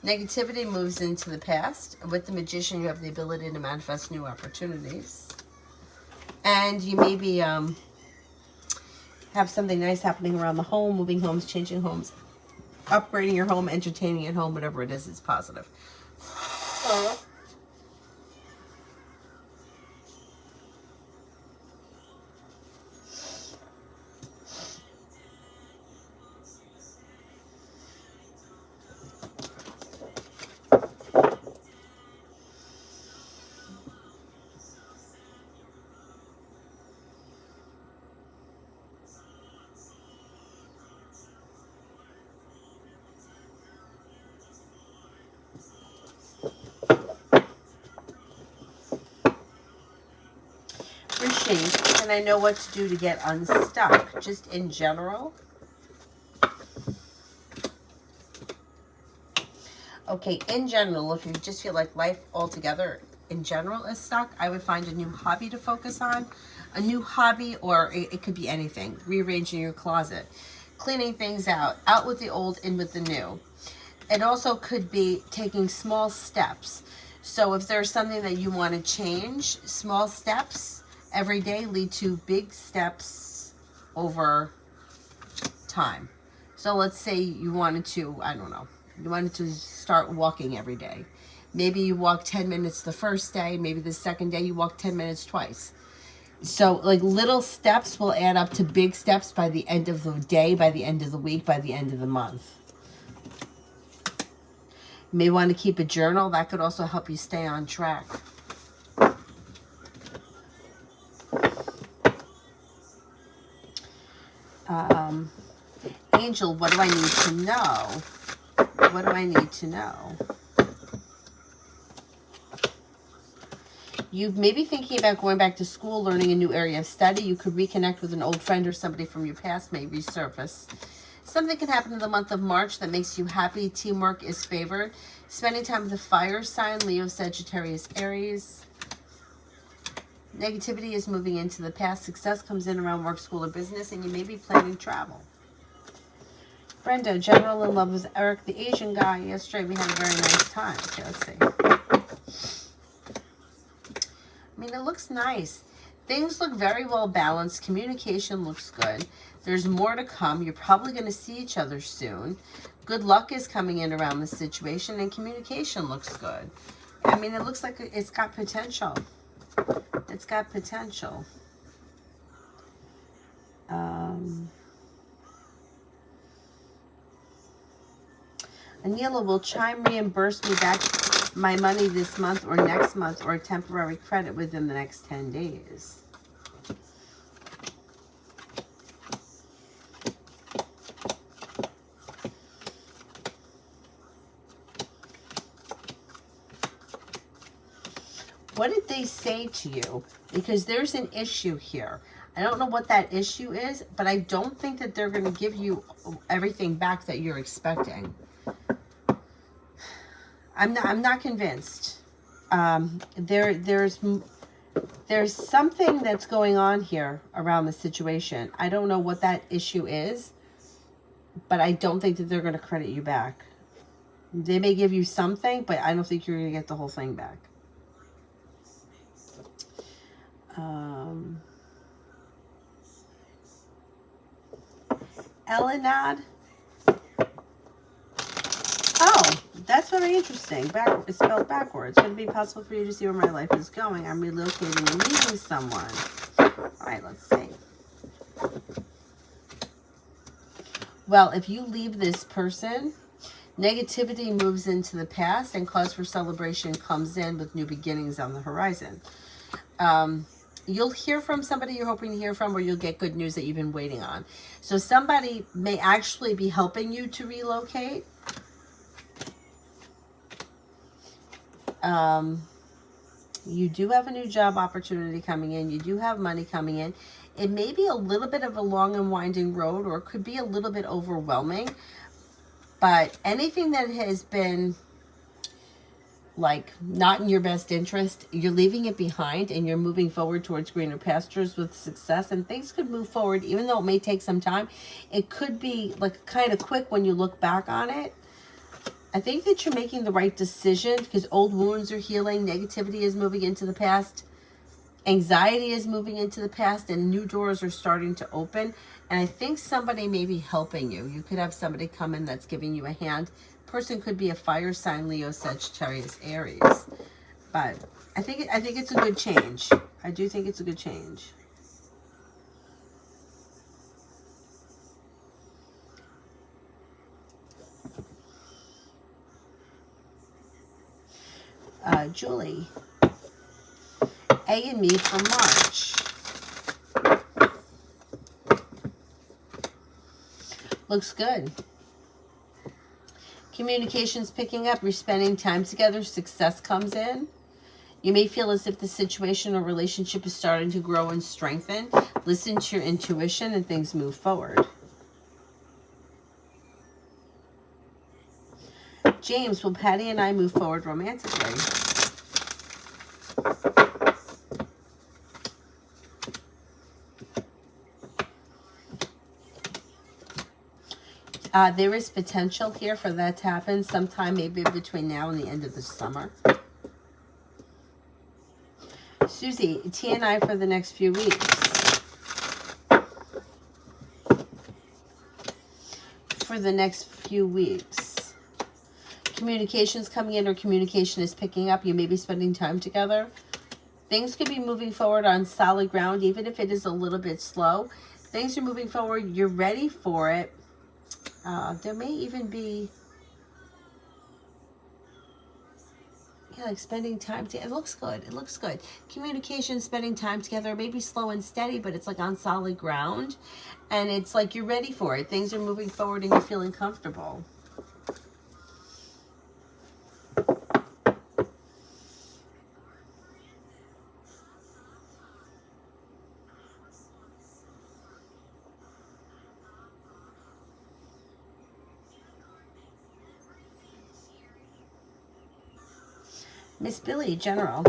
Negativity moves into the past. With the Magician, you have the ability to manifest new opportunities. And you maybe have something nice happening around the home, moving homes, changing homes, upgrading your home, entertaining at home, whatever it is, it's positive. And I know what to do to get unstuck, just in general. Okay, in general, if you just feel like life altogether in general is stuck, I would find a new hobby to focus on. A new hobby, or it could be anything. Rearranging your closet, cleaning things out with the old, in with the new. It also could be taking small steps. So if there's something that you want to change, small steps every day lead to big steps over time. So let's say you wanted to, I don't know, you wanted to start walking every day. Maybe you walk 10 minutes the first day, maybe the second day you walk 10 minutes twice. So like little steps will add up to big steps by the end of the day, by the end of the week, by the end of the month. You may want to keep a journal. That could also help you stay on track. Angel, what do I need to know? What do I need to know? You may be thinking about going back to school, learning a new area of study. You could reconnect with an old friend or somebody from your past may resurface. Something can happen in the month of March that makes you happy. Teamwork is favored. Spending time with a fire sign, Leo, Sagittarius, Aries. Negativity is moving into the past. Success comes in around work, school, or business, and you may be planning travel. Brenda, general in love with Eric, the Asian guy. Yesterday we had a very nice time. Okay, let's see. I mean, it looks nice. Things look very well balanced. Communication looks good. There's more to come. You're probably going to see each other soon. Good luck is coming in around the situation, and communication looks good. I mean, it looks like it's got potential. It's got potential. Anila, will Chime reimburse me back my money this month or next month, or a temporary credit within the next 10 days? What did they say to you? Because there's an issue here. I don't know what that issue is, but I don't think that they're going to give you everything back that you're expecting. I'm not convinced. There's something that's going on here around the situation. I don't know what that issue is, but I don't think that they're going to credit you back. They may give you something, but I don't think you're going to get the whole thing back. Elinad. Oh, that's very interesting. It's spelled backwards. Would it be possible for you to see where my life is going? I'm relocating and meeting someone. All right, let's see. Well, if you leave this person, negativity moves into the past and cause for celebration comes in with new beginnings on the horizon. You'll hear from somebody you're hoping to hear from, or you'll get good news that you've been waiting on. So somebody may actually be helping you to relocate. You do have a new job opportunity coming in. You do have money coming in. It may be a little bit of a long and winding road, or it could be a little bit overwhelming. But anything that has been like not in your best interest, you're leaving it behind and you're moving forward towards greener pastures with success, and things could move forward even though it may take some time. It could be like kind of quick when you look back on it. I think that you're making the right decision because old wounds are healing, negativity is moving into the past, anxiety is moving into the past, and new doors are starting to open. And I think somebody may be helping you. You could have somebody come in that's giving you a hand. Person could be a fire sign, Leo, Sagittarius, Aries. But I think it's a good change. I do think it's a good change. Julie, A and me for March. Looks good. Communication's picking up. You're spending time together. Success comes in. You may feel as if the situation or relationship is starting to grow and strengthen. Listen to your intuition and things move forward. James, will Patty and I move forward romantically? There is potential here for that to happen sometime maybe between now and the end of the summer. Susie, T and I for the next few weeks. For the next few weeks. Communication's coming in, or communication is picking up. You may be spending time together. Things could be moving forward on solid ground, even if it is a little bit slow. Things are moving forward. You're ready for it. There may even be, like spending time together. It looks good. It looks good. Communication, spending time together, maybe slow and steady, but it's like on solid ground. And it's like you're ready for it. Things are moving forward and you're feeling comfortable. Miss Billy, General.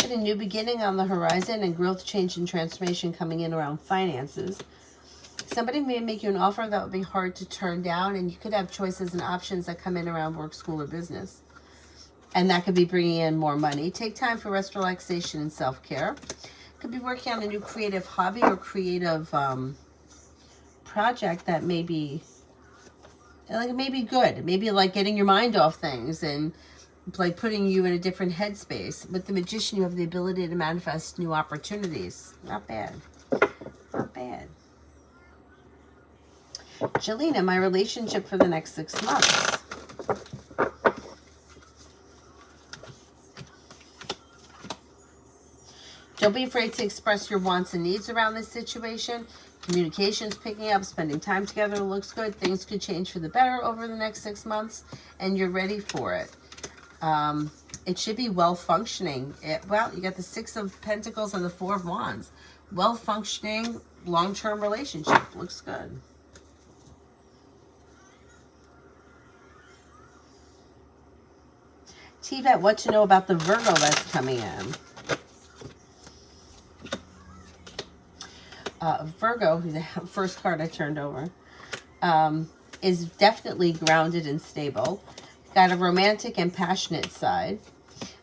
A new beginning on the horizon and growth, change, and transformation coming in around finances. Somebody may make you an offer that would be hard to turn down, and you could have choices and options that come in around work, school, or business. And that could be bringing in more money. Take time for rest, relaxation, and self-care. Could be working on a new creative hobby or creative project that may be good. Maybe like getting your mind off things and like putting you in a different headspace. With the Magician, you have the ability to manifest new opportunities. Not bad. Not bad. Jelena, my relationship for the next 6 months. Don't be afraid to express your wants and needs around this situation. Communication's picking up, spending time together looks good. Things could change for the better over the next 6 months, and you're ready for it. It should be well-functioning. Well, you got the 6 of Pentacles and the 4 of Wands. Well-functioning, long-term relationship. Looks good. T-Vet, what to know about the Virgo that's coming in. Virgo, the first card I turned over, is definitely grounded and stable. Got a romantic and passionate side.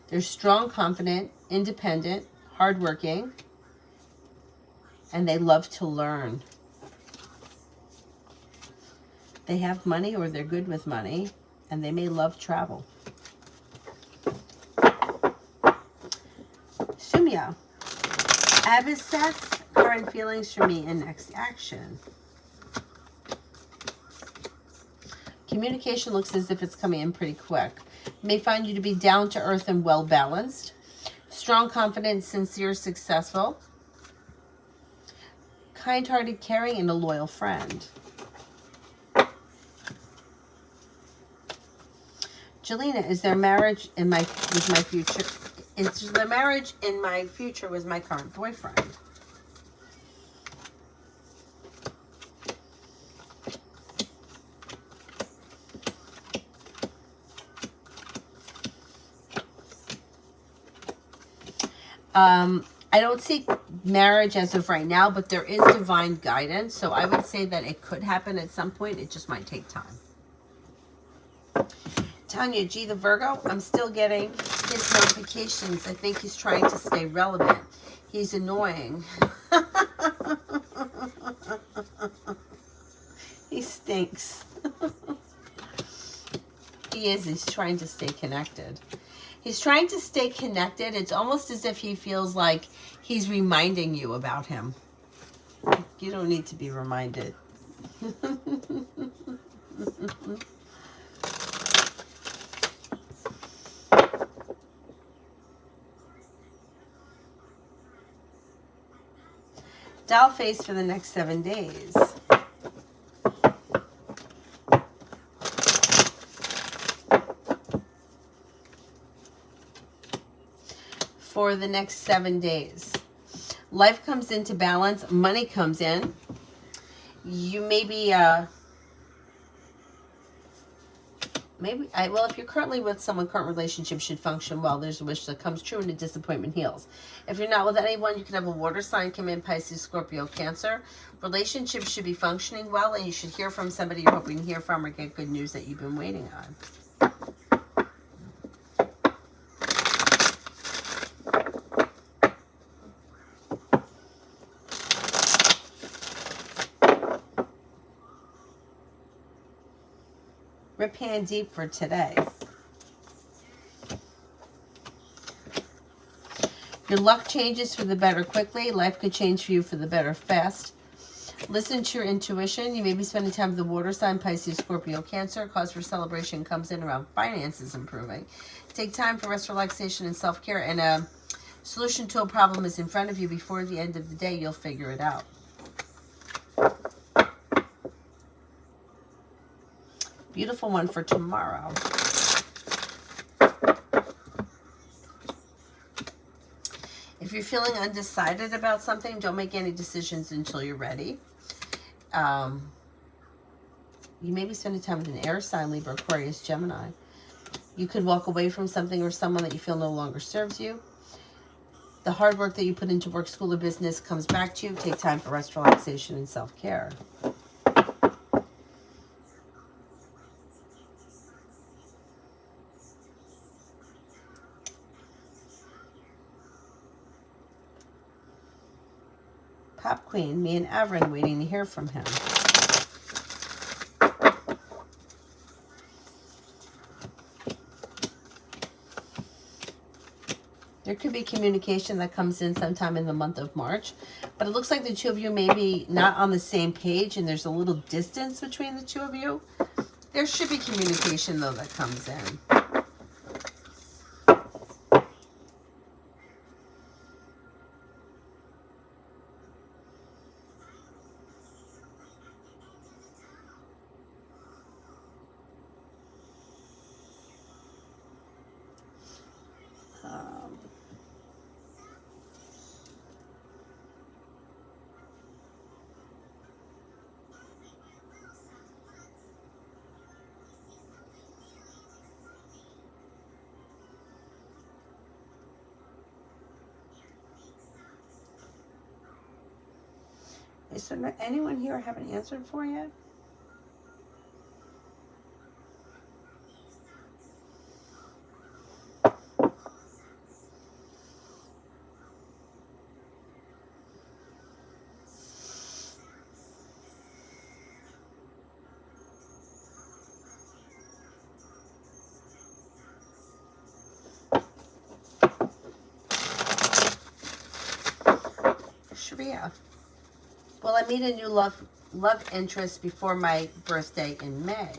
They're strong, confident, independent, hardworking, and they love to learn. They have money, or they're good with money, and they may love travel. Sumya, Abhiseth, current feelings for me and next action. Communication looks as if it's coming in pretty quick. May find you to be down to earth and well balanced. Strong, confident, sincere, successful. Kind-hearted, caring, and a loyal friend. Jelena, is there marriage in with my future? Is there marriage in my future with my current boyfriend? I don't see marriage as of right now, but there is divine guidance. So I would say that it could happen at some point. It just might take time. Tanya G, the Virgo, I'm still getting his notifications. I think he's trying to stay relevant. He's annoying. He stinks. He is. He's trying to stay connected. He's trying to stay connected. It's almost as if he feels like he's reminding you about him. You don't need to be reminded. Doll face for the next 7 days. For the next 7 days. Life comes into balance. Money comes in. You maybe, well, if you're currently with someone, current relationship should function well. There's a wish that comes true and a disappointment heals. If you're not with anyone, you could have a water sign come in, Pisces, Scorpio, Cancer. Relationships should be functioning well, and you should hear from somebody you're hoping to hear from or get good news that you've been waiting on. Rip hand deep for today. Your luck changes for the better quickly. Life could change for you for the better fast. Listen to your intuition. You may be spending time with the water sign, Pisces, Scorpio, Cancer. Cause for celebration comes in around finances improving. Take time for rest, relaxation, and self-care. And Solution to a problem is in front of you. Before the end of the day, you'll figure it out. Beautiful one for tomorrow. If you're feeling undecided about something, don't make any decisions until you're ready. You may be spending time with an air sign, Libra, Aquarius, Gemini. You could walk away from something or someone that you feel no longer serves you. The hard work that you put into work, school, or business comes back to you. Take time for rest, relaxation, and self-care. Pop Queen, me and Avron waiting to hear from him. There could be communication that comes in sometime in the month of March, but it looks like the two of you may be not on the same page and there's a little distance between the two of you. There should be communication, though, that comes in. Is there anyone here I haven't answered for yet? Sharia. Will I meet a new love interest before my birthday in May?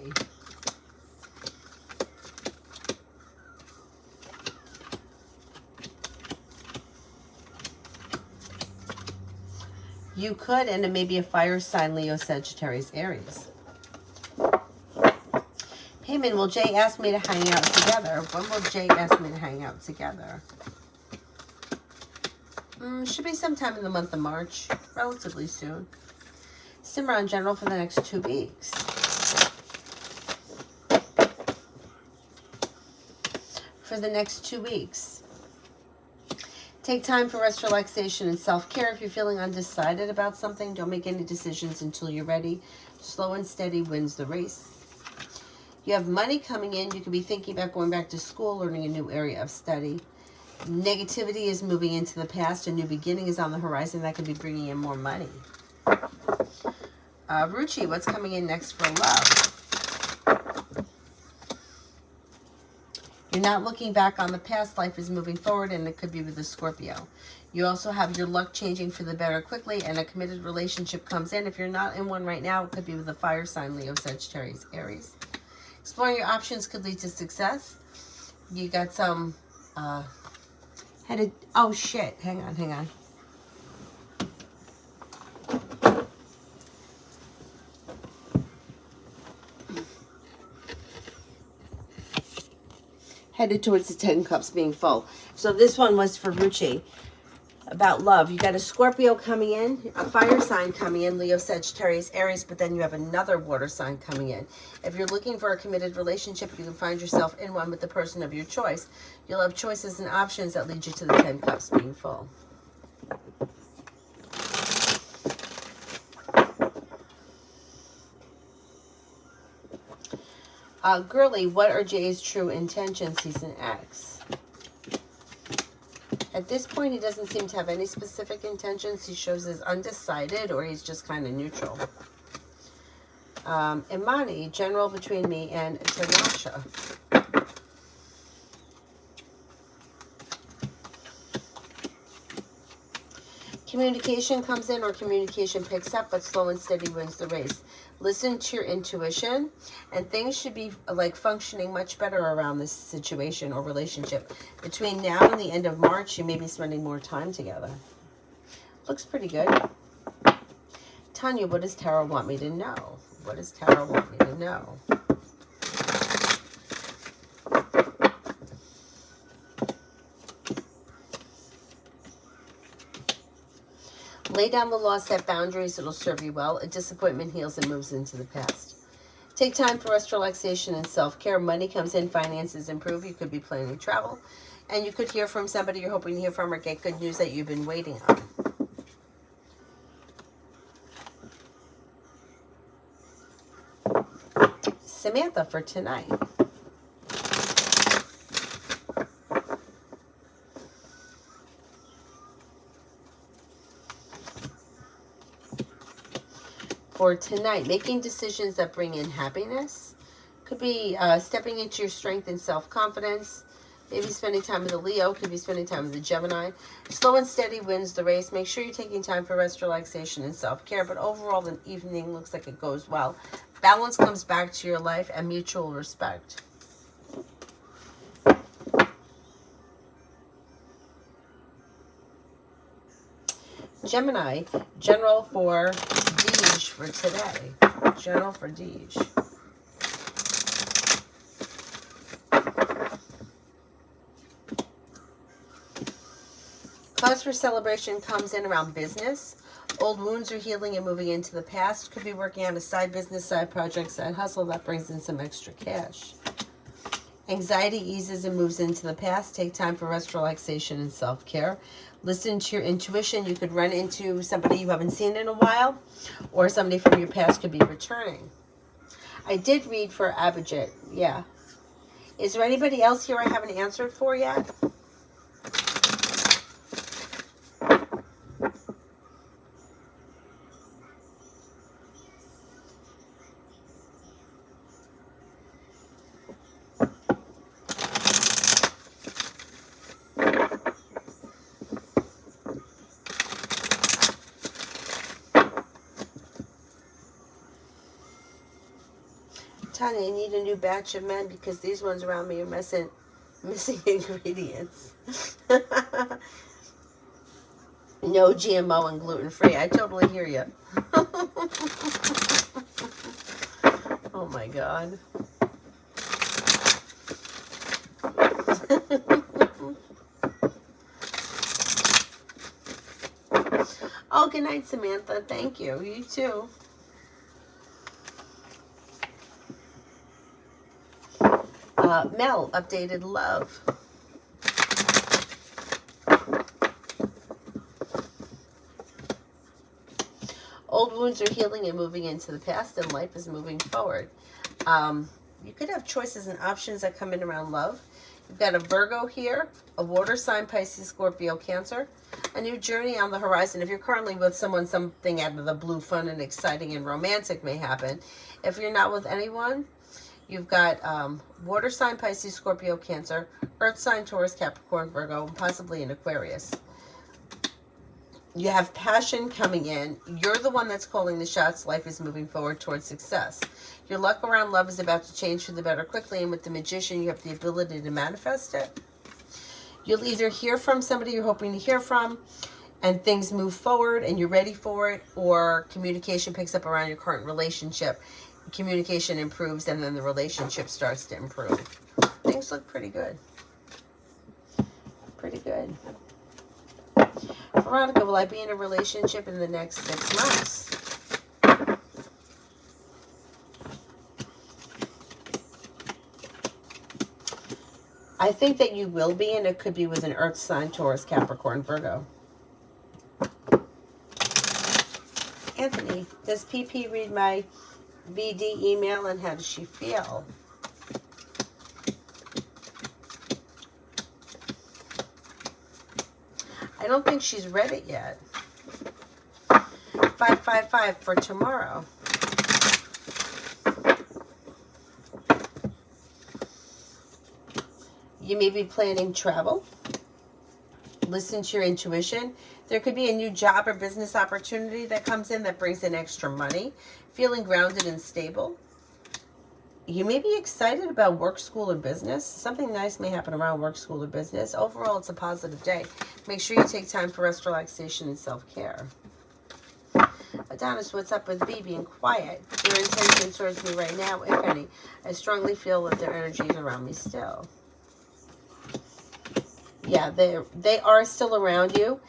You could, and it may be a fire sign, Leo, Sagittarius, Aries. Heyman, will Jay ask me to hang out together? When will Jay ask me to hang out together? Should be sometime in the month of March, relatively soon. Simran in general for the next 2 weeks. For the next 2 weeks. Take time for rest, relaxation, and self-care. If you're feeling undecided about something, don't make any decisions until you're ready. Slow and steady wins the race. You have money coming in. You could be thinking about going back to school, learning a new area of study. Negativity is moving into the past. A new beginning is on the horizon that could be bringing in more money. Ruchi, what's coming in next for love? You're not looking back on the past. Life is moving forward, and it could be with a Scorpio. You also have your luck changing for the better quickly, and a committed relationship comes in. If you're not in one right now, it could be with a fire sign, Leo, Sagittarius, Aries. Exploring your options could lead to success. You got some... oh shit, hang on. Headed towards the 10 cups being full. So this one was for Ruchi. About love. You got a Scorpio coming in, a fire sign coming in, Leo, Sagittarius, Aries, but then you have another water sign coming in. If you're looking for a committed relationship, you can find yourself in one with the person of your choice. You'll have choices and options that lead you to the 10 cups being full. Girly, what are Jay's true intentions? He's an ex. At this point, he doesn't seem to have any specific intentions. He shows as undecided, or he's just kind of neutral. Imani, general between me and Tanasha. Communication comes in or communication picks up, but slow and steady wins the race. Listen to your intuition, and things should be like functioning much better around this situation or relationship. Between now and the end of March, you may be spending more time together. Looks pretty good. Tanya, what does Tarot want me to know? What does Tarot want me to know? Lay down the law, set boundaries, it'll serve you well. A disappointment heals and moves into the past. Take time for rest, relaxation, and self-care. Money comes in, finances improve. You could be planning travel. And you could hear from somebody you're hoping to hear from or get good news that you've been waiting on. Samantha for tonight. For tonight, making decisions that bring in happiness. Could be stepping into your strength and self-confidence. Maybe spending time with a Leo. Could be spending time with a Gemini. Slow and steady wins the race. Make sure you're taking time for rest, relaxation, and self-care. But overall, the evening looks like it goes well. Balance comes back to your life and mutual respect. Gemini, general for Deej for today. General for Deej. Cause for celebration comes in around business. Old wounds are healing and moving into the past. Could be working on a side business, side project, side hustle that brings in some extra cash. Anxiety eases and moves into the past. Take time for rest, relaxation, and self-care. Listen to your intuition. You could run into somebody you haven't seen in a while, or somebody from your past could be returning. I did read for Abhijit, yeah. Is there anybody else here I haven't answered for yet? Tanya, I need a new batch of men because these ones around me are missing ingredients. No GMO and gluten-free. I totally hear you. Oh my God. Oh, good night, Samantha. Thank you. You too. Mel, updated love. Old wounds are healing and moving into the past, and life is moving forward. You could have choices and options that come in around love. You've got a Virgo here, a water sign, Pisces, Scorpio, Cancer. A new journey on the horizon. If you're currently with someone, something out of the blue, fun and exciting and romantic may happen. If you're not with anyone, you've got water sign, Pisces, Scorpio, Cancer, earth sign, Taurus, Capricorn, Virgo, and possibly an Aquarius. You have passion coming in. You're the one that's calling the shots. Life is moving forward towards success. Your luck around love is about to change for the better quickly, and with the Magician, you have the ability to manifest it. You'll either hear from somebody you're hoping to hear from, and things move forward, and you're ready for it, or communication picks up around your current relationship. Communication improves, and then the relationship starts to improve. Things look pretty good. Pretty good. Veronica, will I be in a relationship in the next 6 months? I think that you will be, and it could be with an earth sign, Taurus, Capricorn, Virgo. Anthony, does PP read my BD email, and how does she feel? I don't think she's read it yet. 555 for tomorrow. You may be planning travel. Listen to your intuition. There could be a new job or business opportunity that comes in that brings in extra money. Feeling grounded and stable. You may be excited about work, school, or business. Something nice may happen around work, school, or business. Overall, it's a positive day. Make sure you take time for rest, relaxation, and self-care. Adonis, what's up with B being quiet? Your intention towards me right now, if any. I strongly feel that their energy is around me still. Yeah, they are still around you.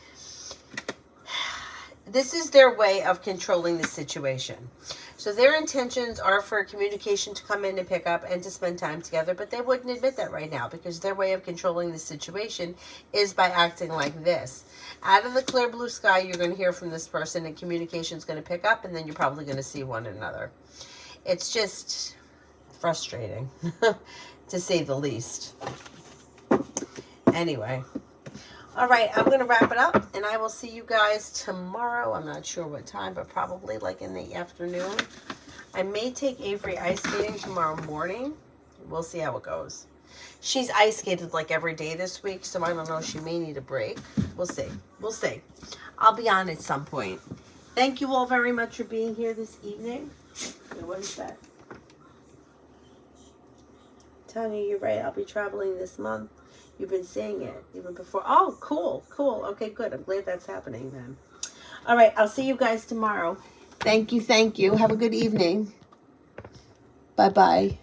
This is their way of controlling the situation. So their intentions are for communication to come in and pick up and to spend time together, but they wouldn't admit that right now because their way of controlling the situation is by acting like this. Out of the clear blue sky, you're going to hear from this person and communication is going to pick up, and then you're probably going to see one another. It's just frustrating, to say the least. Anyway. All right, I'm going to wrap it up, and I will see you guys tomorrow. I'm not sure what time, but probably like in the afternoon. I may take Avery ice skating tomorrow morning. We'll see how it goes. She's ice skated like every day this week, so I don't know. She may need a break. We'll see. We'll see. I'll be on at some point. Thank you all very much for being here this evening. What is that? Tanya, you're right. I'll be traveling this month. You've been saying it even before. Oh, cool, cool. Okay, good. I'm glad that's happening then. All right, I'll see you guys tomorrow. Thank you, thank you. Have a good evening. Bye-bye.